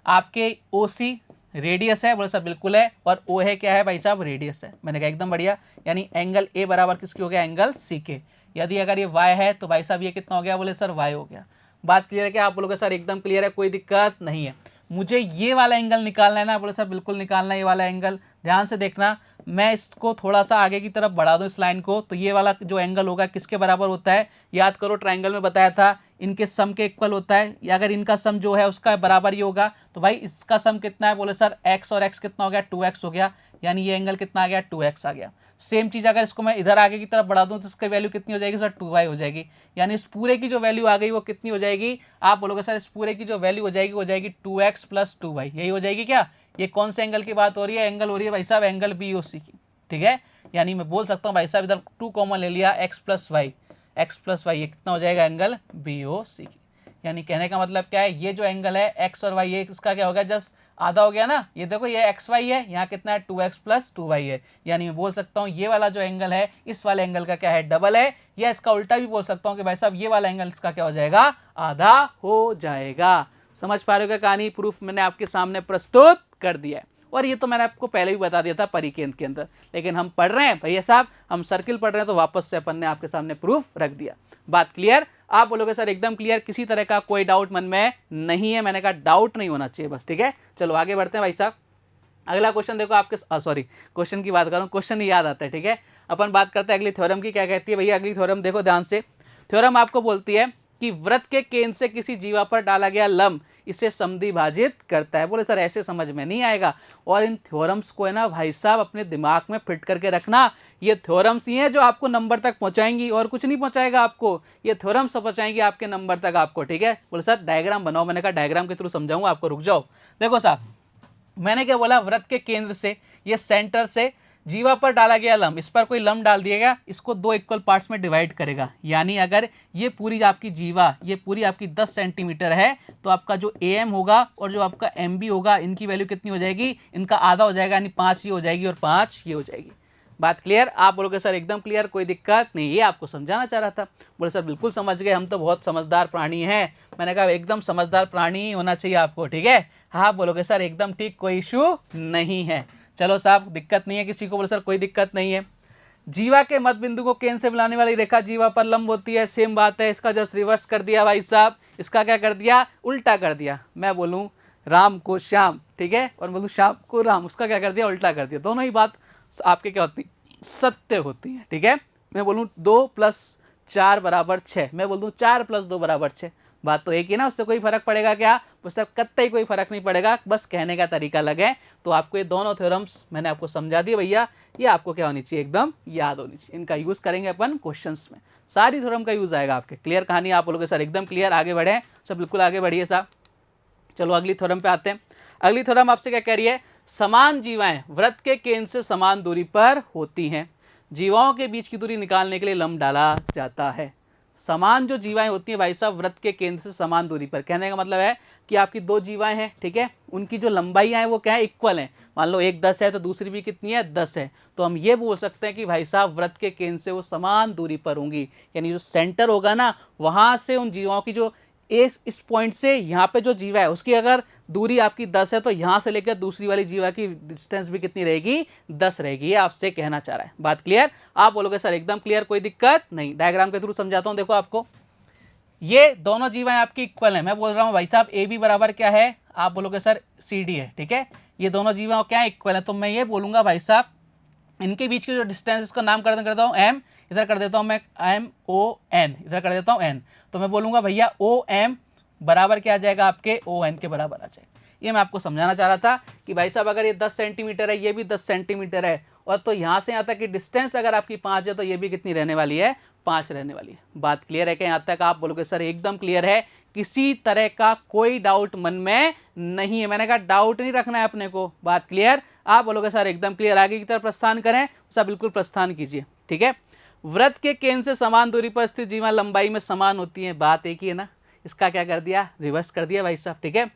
S1: आपके ओ सी रेडियस है, बोले सर बिल्कुल है, और ओ है क्या है भाई साहब, रेडियस है। मैंने कहा एकदम बढ़िया। यानी एंगल ए बराबर किसकी हो गया, एंगल सी के। यदि अगर ये y है तो भाई साहब ये कितना हो गया, बोले सर y हो गया। बात क्लियर है क्या? आप बोलोगे सर एकदम क्लियर है, कोई दिक्कत नहीं है। मुझे ये वाला एंगल निकालना है ना, बोले सर बिल्कुल निकालना है ये वाला एंगल। ध्यान से देखना, मैं इसको थोड़ा सा आगे की तरफ बढ़ा दूं इस लाइन को, तो ये वाला जो एंगल होगा किसके बराबर होता है, याद करो ट्राइंगल में बताया था इनके सम के इक्वल होता है, या अगर इनका सम जो है उसका बराबर ही होगा, तो भाई इसका सम कितना है, बोले सर x और x कितना हो गया, 2x हो गया। यानी ये एंगल कितना आ गया, 2x आ गया। सेम चीज़ अगर इसको मैं इधर आगे की तरफ बढ़ा दूं तो इसकी वैल्यू कितनी हो जाएगी सर, 2y हो जाएगी। यानी इस पूरे की जो वैल्यू आ गई वो कितनी हो जाएगी, आप बोलोगे सर इस पूरे की जो वैल्यू हो जाएगी वो जाएगी 2x + 2y। यही हो जाएगी क्या? ये कौन से एंगल की बात हो रही है, एंगल हो रही है भाई साहब एंगल बी ओ सी की, ठीक है। यानी मैं बोल सकता हूँ भाई साहब इधर 2 कॉमन ले लिया, x + y, ये कितना हो जाएगा, एंगल बी ओ सी की। यानी कहने का मतलब क्या है, ये जो एंगल है x और y, ये इसका क्या हो गया, जस्ट आधा हो गया ना। ये देखो ये एक्स वाई है, यहाँ कितना है 2x + 2y है। यानी मैं बोल सकता हूँ ये वाला जो एंगल है इस वाले एंगल का क्या है, डबल है। या इसका उल्टा भी बोल सकता हूँ कि भाई साहब ये वाला एंगल इसका क्या हो जाएगा, आधा हो जाएगा। समझ पा रहे हो क्या कहानी? प्रूफ मैंने आपके सामने प्रस्तुत कर दिया है, और ये तो मैंने आपको पहले भी बता दिया था परिकेंद्र के अंदर, लेकिन हम पढ़ रहे हैं भैया साहब, हम सर्किल पढ़ रहे हैं, तो वापस से अपन ने आपके सामने प्रूफ रख दिया। बात क्लियर? आप बोलोगे सर एकदम क्लियर, किसी तरह का कोई डाउट मन में नहीं है। मैंने कहा डाउट नहीं होना चाहिए बस, ठीक है। चलो आगे बढ़ते हैं भाई साहब। अगला क्वेश्चन देखो आपके, सॉरी क्वेश्चन की बात कर रहा हूँ, क्वेश्चन नहीं याद आता है, ठीक है। अपन बात करते हैं अगली थ्योरम की, क्या कहती है भैया अगली थ्योरम, देखो ध्यान से। थ्योरम आपको बोलती है कि वृत्त के केंद्र से किसी जीवा पर डाला गया लंब इसे समद्विभाजित करता है। बोले सर ऐसे समझ में नहीं आएगा। और इन थ्योरम्स को है ना भाई साहब अपने दिमाग में फिट करके रखना। ये थ्योरम्स ही हैं जो आपको नंबर तक पहुंचाएंगी और कुछ नहीं पहुंचाएगा आपको। ये थ्योरम्स पहुंचाएंगी आपके नंबर तक आपको, ठीक है। बोले सर डायग्राम बनाओ। मैंने कहा डायग्राम के थ्रू समझाऊंगा आपको, रुक जाओ। देखो साहब, मैंने क्या बोला, वृत्त के केंद्र से, ये सेंटर से जीवा पर डाला गया लंब, इस पर कोई लंब डाल दिएगा, इसको दो इक्वल पार्ट्स में डिवाइड करेगा। यानी अगर ये पूरी आपकी जीवा, ये पूरी आपकी 10 सेंटीमीटर है, तो आपका जो AM होगा और जो आपका MB होगा, इनकी वैल्यू कितनी हो जाएगी, इनका आधा हो जाएगा, यानी 5 ये हो जाएगी और 5 ये हो जाएगी। बात क्लियर? आप बोलोगे सर एकदम क्लियर, कोई दिक्कत नहीं। ये आपको समझाना चाह रहा था। बोले सर बिल्कुल समझ गए, हम तो बहुत समझदार प्राणी हैं। मैंने कहा एकदम समझदार प्राणी ही होना चाहिए आपको, ठीक है। हाँ बोलोगे सर एकदम ठीक, कोई इशू नहीं है। चलो साहब, दिक्कत नहीं है किसी को? बोले सर कोई दिक्कत नहीं है। जीवा के मध्य बिंदु को केंद्र से मिलाने वाली रेखा जीवा पर लंब होती है। सेम बात है, इसका जस्ट रिवर्स कर दिया भाई साहब। इसका क्या कर दिया, उल्टा कर दिया। मैं बोलूं राम को श्याम, ठीक है, और बोलूं श्याम को राम, उसका क्या कर दिया, उल्टा कर दिया। दोनों ही बात आपके क्या होती, सत्य होती है, ठीक है। मैं बोलूं 2 + 4 = 6, मैं बोल दूं 4 + 2 = 6, बात तो एक ही ना, उससे कोई फर्क पड़ेगा क्या? उससे कतई कोई फर्क नहीं पड़ेगा, बस कहने का तरीका अलग है। तो आपको ये दोनों थ्योरम्स मैंने आपको समझा दिए भैया, ये आपको क्या होनी चाहिए, एकदम याद होनी चाहिए। इनका यूज करेंगे अपन क्वेश्चंस में, सारी थ्योरम का यूज आएगा आपके। क्लियर कहानी? आप बोलोगे सर एकदम क्लियर, आगे बढ़े सब, बिल्कुल आगे बढ़िए साहब। चलो अगली थ्योरम पे आते हैं। अगली थ्योरम आपसे क्या कह रही है, समान जीवाएं वृत्त के केंद्र से समान दूरी पर होती हैं। जीवाओं के बीच की दूरी निकालने के लिए लंब डाला जाता है। समान जो जीवाएं होती हैं भाई साहब वृत्त के केंद्र से समान दूरी पर, कहने का मतलब है कि आपकी दो जीवाएं हैं, ठीक है, उनकी जो लंबाइयां हैं वो क्या है, इक्वल हैं। मान लो एक 10 है तो दूसरी भी कितनी है, 10 है। तो हम ये बोल सकते हैं कि भाई साहब वृत्त के केंद्र से वो समान दूरी पर होंगी। यानी जो सेंटर होगा ना, वहां से उन जीवाओं की जो एक इस पॉइंट से यहाँ पे जो जीवा है उसकी अगर दूरी आपकी 10 है, तो यहाँ से लेकर दूसरी वाली जीवा की डिस्टेंस भी कितनी रहेगी, 10 रहेगी। ये आपसे कहना चाह रहा है। बात क्लियर? आप बोलोगे सर एकदम क्लियर, कोई दिक्कत नहीं। डायग्राम के थ्रू समझाता हूँ। देखो आपको, ये दोनों जीवाएं आपकी इक्वल है। मैं बोल रहा हूँ भाई साहब AB बराबर क्या है, आप बोलोगे सर CD है, ठीक है। ये दोनों जीवा क्या है, इक्वल है। तो मैं ये बोलूंगा भाई साहब इनके बीच की जो डिस्टेंस, इसका नामकरण करता हूँ M, इधर कर देता हूँ मैं MON, इधर कर देता हूँ N। तो मैं बोलूँगा भैया OM बराबर क्या आ जाएगा, आपके ON के बराबर आ जाएगा। ये मैं आपको समझाना चाह रहा था कि भाई साहब अगर ये 10 सेंटीमीटर है, ये भी 10 सेंटीमीटर है, और तो यहाँ से यहाँ तक की डिस्टेंस अगर आपकी 5 है, तो ये भी कितनी रहने वाली है, 5 रहने वाली है। बात क्लियर है क्या यहाँ तक? आप बोलोगे सर एकदम क्लियर है, किसी तरह का कोई डाउट मन में नहीं है। मैंने कहा डाउट नहीं रखना है अपने को। बात क्लियर? आप बोलोगे सर एकदम क्लियर। आगे की तरफ प्रस्थान करें, सब बिल्कुल प्रस्थान कीजिए, ठीक है। वृत्त के केंद्र से समान दूरी पर स्थित जीवा लंबाई में समान होती है। बात एक ही है ना। इसका क्या कर दिया, रिवर्स कर दिया भाई साहब, ठीक है।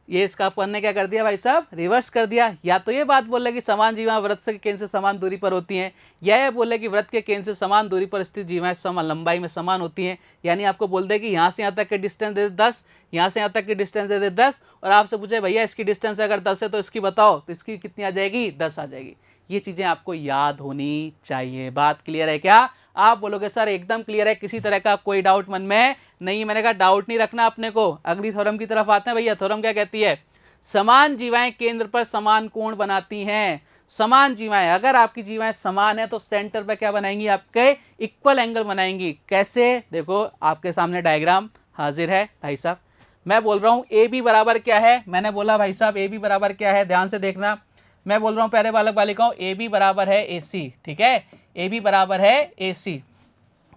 S1: ये इसका अपन ने क्या कर दिया भाई साहब, रिवर्स कर दिया। या तो ये बात बोल रहे कि समान जीवाएं वृत्त के केंद्र से समान दूरी पर होती हैं, या ये बोल रहे कि वृत्त के केंद्र से समान दूरी पर स्थित जीवाएं समान लंबाई में समान होती हैं। यानी आपको बोल दे कि यहाँ से यहाँ तक की डिस्टेंस दे दे 10, यहाँ से यहाँ तक की डिस्टेंस दे दे 10, और आपसे पूछे भैया इसकी डिस्टेंस अगर 10 है तो इसकी बताओ, तो इसकी कितनी आ जाएगी, 10 आ जाएगी। ये चीजें आपको याद होनी चाहिए। बात क्लियर है क्या? आप बोलोगे सर एकदम क्लियर है, किसी तरह का कोई डाउट मन में नहीं। मैंने कहा डाउट नहीं रखना अपने को। अगली थ्योरम की तरफ आते हैं भैया। थ्योरम क्या कहती है, समान जीवाएं केंद्र पर समान कोण बनाती हैं। समान जीवाएं, अगर आपकी जीवाएं समान है तो सेंटर पर क्या बनाएंगी, आपके इक्वल एंगल बनाएंगी। कैसे? देखो आपके सामने डायग्राम हाजिर है भाई साहब। मैं बोल रहा हूं AB बराबर क्या है, मैंने बोला भाई साहब AB बराबर क्या है, ध्यान से देखना। मैं बोल रहा हूं प्यारे बालक बालिकाओं, AB बराबर है AC, ठीक है। AB बराबर है AC।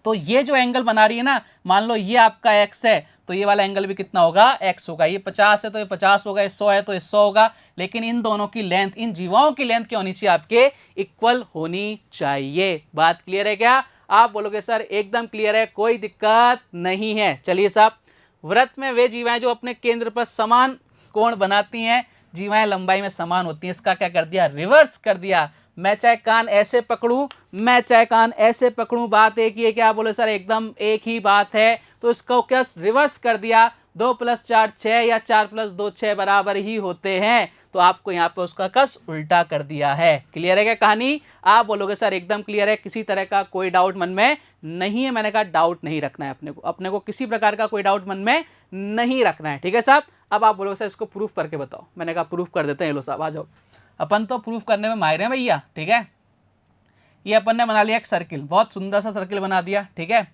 S1: तो ये जो एंगल बना रही है ना, मान लो ये आपका x है, तो ये वाला एंगल भी कितना होगा, x होगा। ये 50 है तो ये 50 होगा, ये 100 है तो ये 100 होगा। लेकिन इन दोनों की लेंथ, इन जीवाओं की लेंथ क्या होनी चाहिए, आपके इक्वल होनी चाहिए। बात क्लियर है क्या? आप बोलोगे सर एकदम क्लियर है, कोई दिक्कत नहीं है। चलिए साहब, वृत्त में वे जीवाएं जो अपने केंद्र पर समान कोण बनाती हैं, जीवाएं लंबाई में समान होती हैं। इसका क्या कर दिया, रिवर्स कर दिया। मैं चाहे कान ऐसे पकड़ूं, मैं चाहे कान ऐसे पकड़ूं, बात एक ही है। क्या बोले सर एकदम एक ही बात है। तो इसको क्या रिवर्स कर दिया, 2 + 4 6 या 4 + 2 6 बराबर ही होते हैं। तो आपको यहाँ पे उसका कस उल्टा कर दिया है। क्लियर है क्या कहानी? आप बोलोगे सर एकदम क्लियर है, किसी तरह का कोई डाउट मन में नहीं है। मैंने कहा डाउट नहीं रखना है अपने को किसी प्रकार का कोई डाउट मन में नहीं रखना है, ठीक है साहब। अब आप बोलोगे सर इसको प्रूफ करके बताओ। मैंने कहा प्रूफ कर देते हैं। लो साहब आ जाओ, अपन तो प्रूफ करने में माहिर हैं भैया, ठीक है। ये अपन ने बना लिया एक सर्किल, बहुत सुंदर सा सर्किल बना दिया, ठीक है।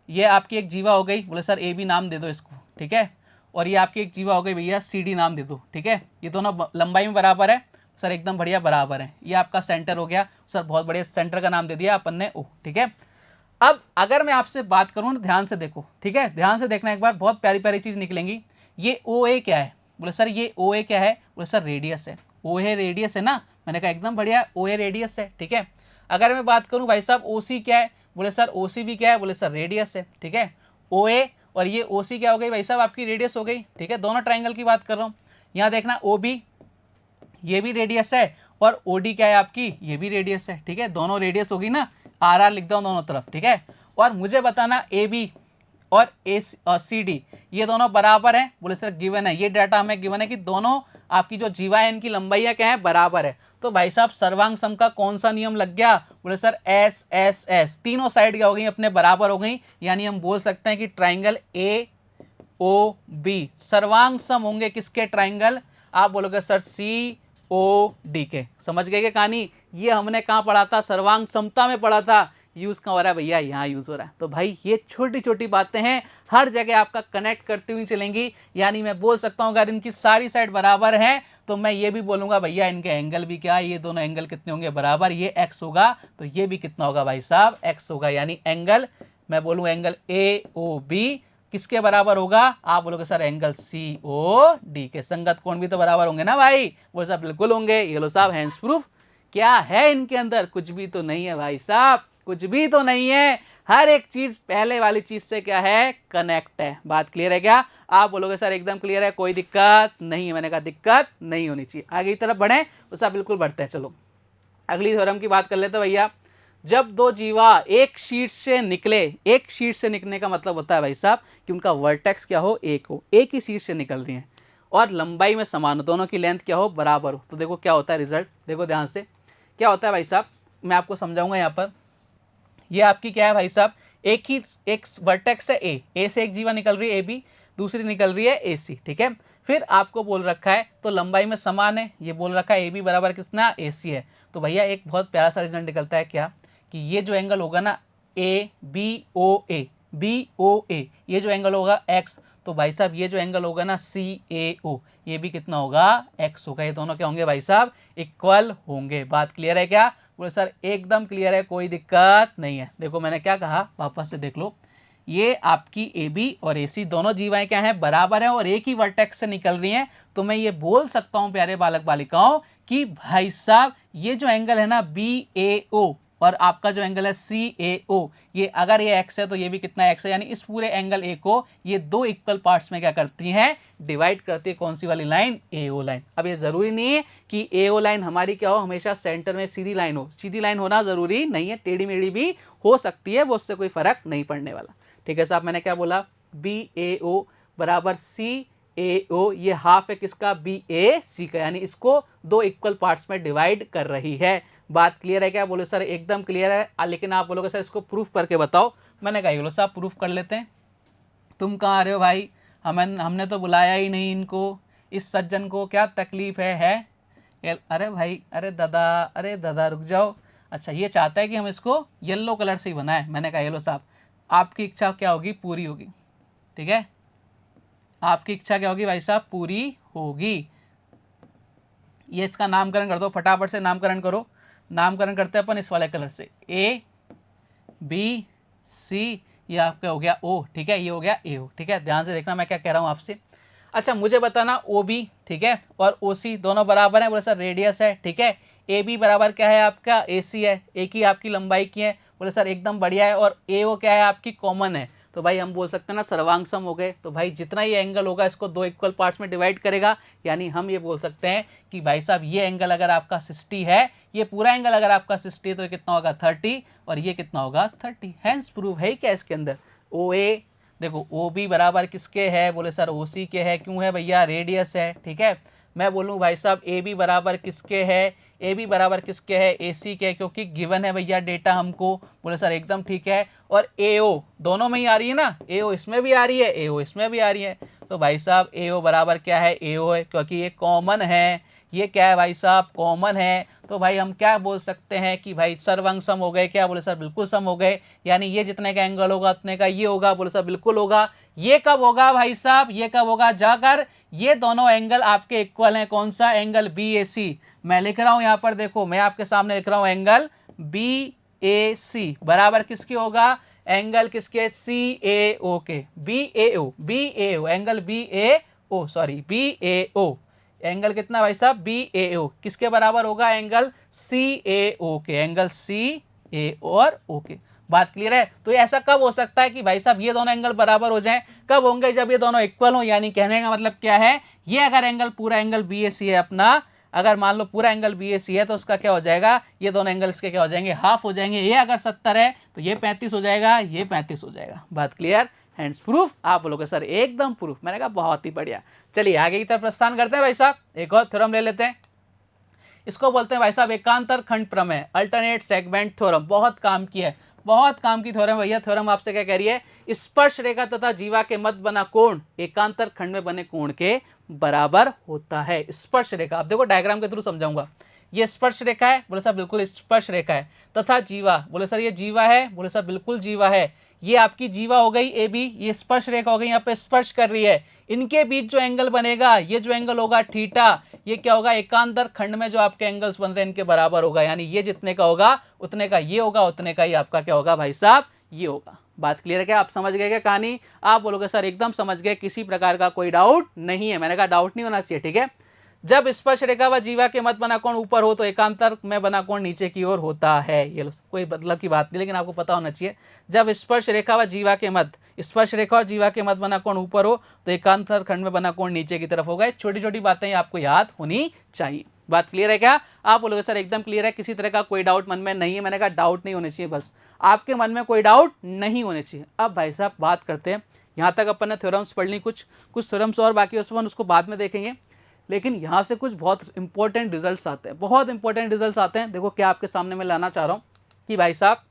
S1: ये आपकी एक जीवा हो गई, बोले सर ए बी नाम दे दो इसको, ठीक है। और ये आपकी एक जीवा हो गई भैया, सी डी नाम दे दो, ठीक है। ये दोनों लंबाई में बराबर है सर, एकदम बढ़िया बराबर है। ये आपका सेंटर हो गया सर, बहुत बढ़िया, सेंटर का नाम दे दिया अपन ने ओ, ठीक है। अब अगर मैं आपसे बात करूँ ना, ध्यान से देखो, ठीक है, ध्यान से देखना एक बार, बहुत प्यारी प्यारी चीज़ निकलेंगी। ये ओ ए क्या है, बोले सर ये ओ ए क्या है, बोले सर रेडियस है। ओ ए रेडियस है ना, मैंने कहा एकदम बढ़िया, ओ ए रेडियस है, ठीक है। अगर मैं बात करूँ भाई साहब ओ सी क्या है, बोले सर ओ सी भी क्या है, बोले सर रेडियस है, ठीक है। ओ ए और ये ओ सी क्या हो गई भाई साहब, आपकी रेडियस हो गई, ठीक है। दोनों ट्राइंगल की बात कर रहा हूँ। यहाँ देखना ओ बी, ये भी रेडियस है, और ओ डी क्या है आपकी, ये भी रेडियस है, ठीक है। दोनों रेडियस होगी ना, आर आर लिख दो दोनों तरफ, ठीक है। और मुझे बताना ए बी और ए सी डी ये दोनों बराबर हैं, बोले सर गिवन है, ये डाटा हमें गिवन है कि दोनों आपकी जो जीवा है इनकी लंबाइयाँ क्या है, बराबर है। तो भाई साहब सर्वांग सम का कौन सा नियम लग गया, बोले सर एस एस एस, तीनों साइड क्या हो गई, अपने बराबर हो गई। यानी हम बोल सकते हैं कि ट्राइंगल ए ओ बी सर्वांग सम होंगे किसके, ट्राइंगल, आप बोलोगे सर सी ओ डी के। समझ गए क्या कहानी, ये हमने कहाँ पढ़ा था, सर्वांग समता में पढ़ा था। यूज कहाँ हो रहा है भैया, यहाँ यूज हो रहा है। तो भाई ये छोटी छोटी बातें हैं, हर जगह आपका कनेक्ट करती हुई चलेंगी। यानी मैं बोल सकता हूँ अगर इनकी सारी साइड बराबर है तो मैं ये भी बोलूंगा भैया इनके एंगल भी क्या है, ये दोनों एंगल कितने होंगे, बराबर। ये एक्स होगा तो ये भी कितना होगा भाई साहब, एक्स होगा। यानी एंगल, मैं बोलूँ एंगल ए ओ बी किसके बराबर होगा, आप बोलोगे sir angle C O D के। संगत कोण भी तो बराबर होंगे ना भाई, वो सब बिल्कुल होंगे। ये लो साहब हैंड्स प्रूफ। क्या है इनके अंदर, कुछ भी तो नहीं है भाई साहब, कुछ भी तो नहीं है। हर एक चीज पहले वाली चीज से क्या है, कनेक्ट है। बात क्लियर है क्या, आप बोलोगे सर एकदम क्लियर है, कोई दिक्कत नहीं है। मैंने कहा दिक्कत नहीं होनी चाहिए। आगे की तरफ बढ़े, उस बिल्कुल बढ़ते हैं। चलो अगली थ्योरम की बात कर लेते हैं भैया। जब दो जीवा एक शीट से निकले, एक शीट से निकलने का मतलब होता है भाई साहब कि उनका वर्टेक्स क्या हो, एक हो, एक ही शीट से निकल रही हैं, और लंबाई में समान हो, दोनों की लेंथ क्या हो, बराबर हो। तो देखो क्या होता है रिजल्ट, देखो ध्यान से क्या होता है भाई साहब, मैं आपको समझाऊंगा। यहाँ पर ये आपकी क्या है भाई साहब, एक ही एक वर्टेक्स है ए से एक जीवा निकल रही है ए बी, दूसरी निकल रही है ए सी, ठीक है। फिर आपको बोल रखा है तो लंबाई में समान है, ये बोल रखा है ए बी बराबर कितना, ए सी है। तो भैया एक बहुत प्यारा सा रिजल्ट निकलता है क्या, कि ये जो एंगल होगा ना ए बी ओ ए, ये जो एंगल होगा एक्स, तो भाई साहब ये जो एंगल होगा ना सी ए ओ, ये भी कितना होगा, एक्स होगा। ये दोनों क्या होंगे भाई साहब, इक्वल होंगे। बात क्लियर है क्या, बोले सर एकदम क्लियर है, कोई दिक्कत नहीं है। देखो मैंने क्या कहा, वापस से देख लो, ये आपकी ए बी और ए सी दोनों जीवाएं क्या हैं, बराबर हैं, और एक ही वर्टेक्स से निकल रही हैं। तो मैं ये बोल सकता हूं प्यारे बालक बालिकाओं कि भाई साहब ये जो एंगल है ना बी ए ओ, और आपका जो एंगल है सी ए ओ, ये अगर ये एक्स है तो ये भी कितना एक्स है। यानी इस पूरे एंगल ए को ये दो इक्वल पार्ट्स में क्या करती हैं, डिवाइड करती है। कौन सी वाली लाइन, ए ओ लाइन। अब ये जरूरी नहीं है कि ए ओ लाइन हमारी क्या हो, हमेशा सेंटर में सीधी लाइन हो, सीधी लाइन होना जरूरी नहीं है, टेढ़ी मेढ़ी भी हो सकती है, वो उससे कोई फर्क नहीं पड़ने वाला। ठीक है साहब, मैंने क्या बोला, बी ए ओ बराबर सी ए ओ, ये हाफ है किसका, बी ए सी का, यानी इसको दो इक्वल पार्ट्स में डिवाइड कर रही है। बात क्लियर है क्या, बोले सर एकदम क्लियर है। लेकिन आप बोलोगे सर इसको प्रूफ करके बताओ। मैंने कहा बोलो साहब प्रूफ कर लेते हैं। तुम कहाँ आ रहे हो भाई, हमने तो बुलाया ही नहीं इनको, इस सज्जन को क्या तकलीफ है? अरे भाई, अरे दादा रुक जाओ। अच्छा ये चाहता है कि हम इसको येलो कलर से ही बनाए। मैंने कहा येलो साहब आपकी इच्छा क्या होगी, पूरी होगी, ठीक है, आपकी इच्छा क्या होगी भाई साहब, पूरी होगी। ये इसका नामकरण कर दो, फटाफट से नामकरण करो। नामकरण करते हैं अपन इस वाले कलर से, ए बी सी, ये आपका हो गया ओ, ठीक है, ये हो गया ए ओ, ठीक है। ध्यान से देखना मैं क्या कह रहा हूँ आपसे। अच्छा मुझे बताना ओ बी, ठीक है, और ओ सी दोनों बराबर हैं, बोले सर रेडियस है, ठीक है। ए बी बराबर क्या है आपका, ए सी है, एक ही आपकी लंबाई की है, बोले सर एकदम बढ़िया है। और ए ओ क्या है आपकी, कॉमन है। तो भाई हम बोल सकते हैं ना सर्वांग सम हो गए। तो भाई जितना ये एंगल होगा इसको दो इक्वल पार्ट्स में डिवाइड करेगा। यानी हम ये बोल सकते हैं कि भाई साहब ये एंगल अगर आपका 60 है, ये पूरा एंगल अगर आपका 60 है तो ये कितना होगा 30, और ये कितना होगा 30। हैंस प्रूफ है क्या इसके अंदर। ओ ए देखो, ओ बी बराबर किसके है, बोले सर ओ सी के है, क्यों है भैया, रेडियस है, ठीक है। मैं बोलूँ भाई साहब ए बी बराबर किसके है, ए बी बराबर किसके है, ए सी के, क्योंकि गिवन है भैया डेटा हमको, बोले सर एकदम ठीक है। और ए ओ दोनों में ही आ रही है ना, ए ओ इसमें भी आ रही है, ए ओ इसमें भी आ रही है। तो भाई साहब ए ओ बराबर क्या है, ए ओ है, क्योंकि ये कॉमन है। ये क्या है भाई साहब, कॉमन है। तो भाई हम क्या बोल सकते हैं कि भाई सर्वांग सम हो गए। क्या बोले सर? बिल्कुल सम हो गए। यानी ये जितने का एंगल होगा उतने का ये होगा। बोले सर बिल्कुल होगा। ये कब होगा भाई साहब? ये कब होगा? जाकर ये दोनों एंगल आपके इक्वल हैं। कौन सा एंगल? बी ए सी। मैं लिख रहा हूं यहां पर, देखो मैं आपके सामने लिख रहा हूं एंगल बी ए सी बराबर किसके होगा? एंगल किसके? सी ए ओ के। बी ए ओ, बी ए ओ, एंगल बी ए ओ, सॉरी बी ए ओ। एंगल कितना भाई साहब? बी ए ओ किसके बराबर होगा? एंगल सी ए ओ के। एंगल सी ए और ओ के। बात क्लियर है? तो ऐसा कब हो सकता है कि भाई साहब ये दोनों एंगल बराबर हो जाएं? कब होंगे? जब ये दोनों इक्वल हो। यानी कहने का मतलब क्या है? ये अगर एंगल पूरा एंगल बी ए सी है अपना, अगर मान लो पूरा एंगल बी ए सी है तो उसका क्या हो जाएगा? ये दोनों एंगल्स के क्या हो जाएंगे? हाफ हो जाएंगे। ये अगर 70 है तो ये 35 हो जाएगा, ये 35 हो जाएगा। बात क्लियर? Hands proof? आप बोलोगे सर एकदम प्रूफ। मैंने कहा बहुत ही बढ़िया। चलिए आगे की तरफ प्रस्थान करते हैं भाई साहब। एक और थ्योरम ले लेते हैं। इसको बोलते हैं भाई साहब एकांतर खंड प्रमेय, अल्टरनेट सेगमेंट थ्योरम। बहुत काम की है, बहुत काम की थ्योरम भैया। थ्योरम आपसे क्या कह रही है? स्पर्श रेखा तथा जीवा के मध्य बना कोण एकांतर खंड में बने कोण के बराबर होता है। स्पर्श रेखा, आप देखो डायग्राम के थ्रू समझाऊंगा। ये स्पर्श रेखा है। बोले सर बिल्कुल स्पर्श रेखा है। तथा जीवा, बोले सर ये जीवा है। बोले सर बिल्कुल जीवा है। ये आपकी जीवा हो गई ए बी, ये स्पर्श रेखा हो गई, यहाँ पे स्पर्श कर रही है। इनके बीच जो एंगल बनेगा, ये जो एंगल होगा थीटा, ये क्या होगा? एकांतर खंड में जो आपके एंगल्स बन रहे हैं इनके बराबर होगा। यानी ये जितने का होगा उतने का ये होगा, उतने का ही आपका क्या होगा भाई साहब? ये होगा। बात क्लियर है क्या? आप समझ गए क्या कहानी? आप बोलोगे सर एकदम समझ गए, किसी प्रकार का कोई डाउट नहीं है। मैंने कहा डाउट नहीं होना चाहिए, ठीक है। जब स्पर्श रेखा व जीवा के मध्य बना कोण ऊपर हो तो एकांतर में बना कोण नीचे की ओर होता है। ये कोई मतलब की बात नहीं, लेकिन आपको पता होना चाहिए। जब स्पर्श रेखा व जीवा के मध्य, स्पर्श रेखा और जीवा के मध्य बना कोण ऊपर हो तो एकांतर खंड में बना कोण नीचे की तरफ होगा। छोटी छोटी बातें आपको याद होनी चाहिए। बात क्लियर है क्या? आप बोलोगे सर एकदम क्लियर है, किसी तरह का कोई डाउट मन में नहीं है। मैंने कहा डाउट नहीं होने चाहिए, बस आपके मन में कोई डाउट नहीं होने चाहिए। अब भाई साहब बात करते हैं, यहाँ तक अपन ने थ्योरम्स पढ़ ली, कुछ थ्योरम्स और बाकी उसको बाद में देखेंगे। लेकिन यहाँ से कुछ बहुत इंपॉर्टेंट रिजल्ट्स आते हैं, बहुत इंपॉर्टेंट रिजल्ट्स आते हैं। देखो क्या आपके सामने मैं लाना चाह रहा हूँ कि भाई साहब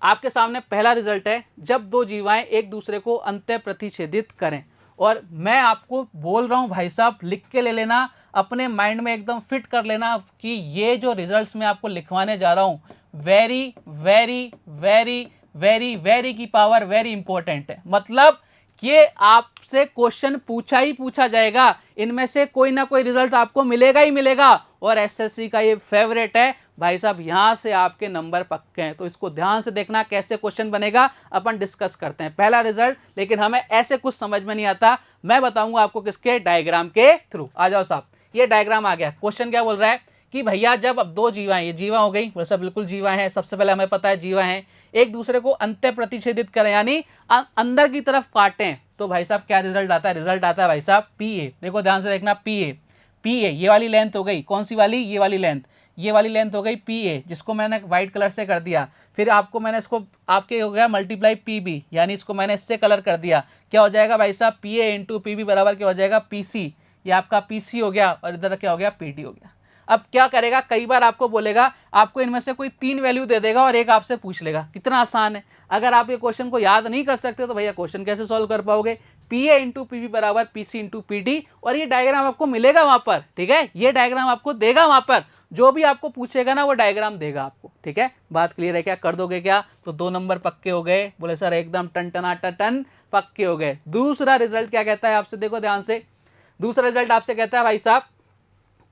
S1: आपके सामने पहला रिजल्ट है, जब दो जीवाएं एक दूसरे को अंतः प्रतिच्छेदित करें। और मैं आपको बोल रहा हूँ भाई साहब, लिख के ले लेना, अपने माइंड में एकदम फिट कर लेना कि ये जो रिजल्ट्स मैं आपको लिखवाने जा रहा हूँ very very very very very की पावर वेरी इंपॉर्टेंट है। मतलब ये आपसे क्वेश्चन पूछा ही पूछा जाएगा, इनमें से कोई ना कोई रिजल्ट आपको मिलेगा ही मिलेगा। और एसएससी का ये फेवरेट है भाई साहब, यहां से आपके नंबर पक्के हैं। तो इसको ध्यान से देखना, कैसे क्वेश्चन बनेगा अपन डिस्कस करते हैं। पहला रिजल्ट, लेकिन हमें ऐसे कुछ समझ में नहीं आता, मैं बताऊंगा आपको किसके? डायग्राम के थ्रू। आ जाओ साहब, ये डायग्राम आ गया। क्वेश्चन क्या बोल रहा है कि भैया जब अब दो जीवा, ये जीवा हो गई, वैसा बिल्कुल जीवा है, सबसे पहले हमें पता है जीवा है, एक दूसरे को अंतः प्रतिच्छेदित करें यानी अंदर की तरफ काटें, तो भाई साहब क्या रिजल्ट आता है? रिजल्ट आता है भाई साहब पी ए। देखो ध्यान से देखना, पी ए, पी ए ये वाली लेंथ हो गई, कौन सी वाली? ये वाली लेंथ, ये वाली लेंथ हो गई पी ए, जिसको मैंने व्हाइट कलर से कर दिया। फिर आपको मैंने इसको आपके हो गया मल्टीप्लाई पी बी, यानी इसको मैंने इससे कलर कर दिया। क्या हो जाएगा भाई साहब? P A into P B बराबर क्या हो जाएगा? P C. ये आपका पी सी हो गया और इधर क्या हो गया? पी डी हो गया। अब क्या करेगा? कई बार आपको बोलेगा, आपको इनमें से कोई 3 वैल्यू दे देगा और एक आपसे पूछ लेगा। कितना आसान है। अगर आप ये क्वेश्चन को याद नहीं कर सकते तो भैया क्वेश्चन कैसे सॉल्व कर पाओगे? P A into P B बराबर P C into P D, और ये डायग्राम आपको मिलेगा वहां पर, ठीक है। ये डायग्राम आपको देगा वहां पर, जो भी आपको पूछेगा ना वो डायग्राम देगा आपको, ठीक है। बात क्लियर है क्या? कर दोगे क्या? तो 2 नंबर पक्के हो गए। बोले सर एकदम टन टनाटा टन पक्के हो गए। दूसरा रिजल्ट क्या कहता है आपसे? देखो ध्यान से, दूसरा रिजल्ट आपसे कहता है भाई साहब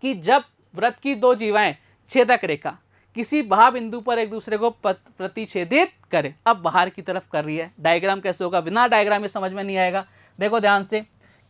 S1: कि जब वृत्त की दो जीवाएं छेदक रेखा किसी बिंदु पर एक दूसरे को प्रतिच्छेदित करें। अब बाहर की तरफ कर रही है, डायग्राम कैसे होगा? बिना डायग्राम में समझ में नहीं आएगा। देखो ध्यान से,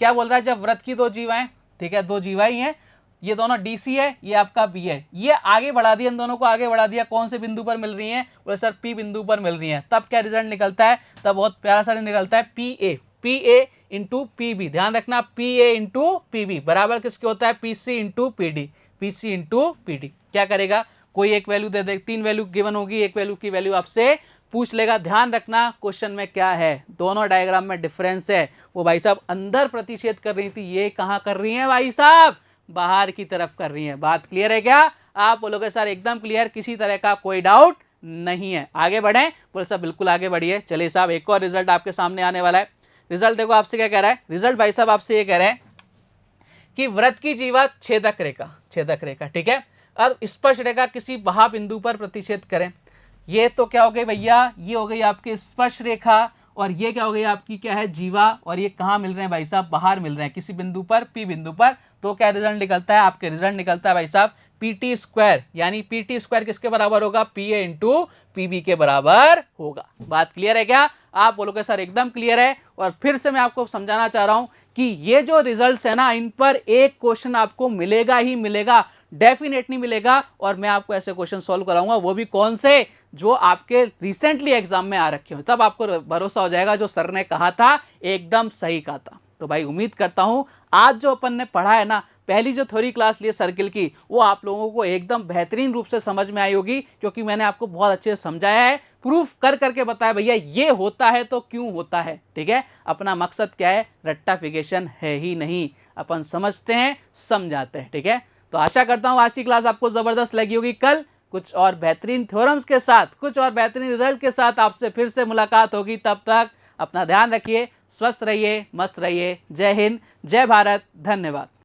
S1: क्या बोल रहा है? जब वृत्त की दो जीवाएं, ठीक है, दो जीवाएं हैं, ये दोनों डीसी है, ये आपका बी है, ये आगे बढ़ा दिया, इन दोनों को आगे बढ़ा दिया। कौन से बिंदु पर मिल रही हैं? बोले सर पी बिंदु पर मिल रही हैं। तब क्या रिजल्ट निकलता है? तब बहुत प्यारा सा निकलता है P A, P A into P B. ध्यान रखना, P A into P B बराबर किसके होता है? P C into P D, P C into P D. क्या करेगा? कोई एक वैल्यू दे दे, 3 वैल्यू गिवन होगी, एक वैल्यू की वैल्यू आपसे पूछ लेगा। ध्यान रखना क्वेश्चन में क्या है, दोनों डायग्राम में डिफरेंस है। वो भाई साहब अंदर प्रतिच्छेद कर रही थी, ये कहां कर रही है भाई साहब? बाहर की तरफ कर रही है। बात क्लियर है क्या? आप बोलोगे सर एकदम क्लियर, किसी तरह का कोई डाउट नहीं है। आगे बढ़े? बोले सर बिल्कुल आगे बढ़िए। चलिए साहब, एक और रिजल्ट आपके सामने आने वाला है। रिजल्ट देखो आपसे क्या कह रहा है। रिजल्ट भाई साहब आपसे ये कह रहे हैं कि वृत्त की जीवा छेदक रेखा, छेदक रेखा, ठीक है, अब स्पर्श रेखा किसी महाबिंदु पर प्रतिच्छेद करें। ये तो क्या हो गई भैया, ये हो गई आपकी स्पर्श रेखा, और ये क्या हो गई आपकी क्या है, जीवा, और ये कहाँ मिल रहे हैं भाई साहब, बाहर मिल रहे हैं किसी बिंदु पर, पी बिंदु पर। तो क्या रिजल्ट निकलता है, आपके रिजल्ट निकलता है भाई साहब पीटी स्क्वायर, यानी पीटी स्क्वायर किसके बराबर होगा, पी ए इंटू पीबी के बराबर होगा। बात क्लियर है क्या, आप बोलोगे सर एकदम क्लियर है। और फिर से मैं आपको समझाना चाह रहा हूं कि ये जो रिजल्ट्स है ना, इन पर एक क्वेश्चन आपको मिलेगा ही मिलेगा, डेफिनेटली मिलेगा। और मैं आपको ऐसे क्वेश्चन सॉल्व कराऊंगा, वो भी कौन से, जो आपके रिसेंटली एग्जाम में आ रखे हो, तब आपको भरोसा हो जाएगा जो सर ने कहा था एकदम सही कहा था। तो भाई उम्मीद करता हूं आज जो अपन ने पढ़ा है ना, पहली जो थ्योरी क्लास ली है सर्किल की, वो आप लोगों को एकदम बेहतरीन रूप से समझ में आई होगी, क्योंकि मैंने आपको बहुत अच्छे से समझाया है, प्रूफ कर करके बताया भैया ये होता है तो क्यों होता है। ठीक है, अपना मकसद क्या है, रट्टाफिकेशन है ही नहीं, अपन समझते हैं समझाते हैं। ठीक है, तो आशा करता हूं आज की क्लास आपको जबरदस्त लगी होगी। कल कुछ और बेहतरीन थ्योरम्स के साथ, कुछ और बेहतरीन रिजल्ट के साथ आपसे फिर से मुलाकात होगी। तब तक अपना ध्यान रखिए, स्वस्थ रहिए, मस्त रहिए। जय हिंद, जय भारत, धन्यवाद।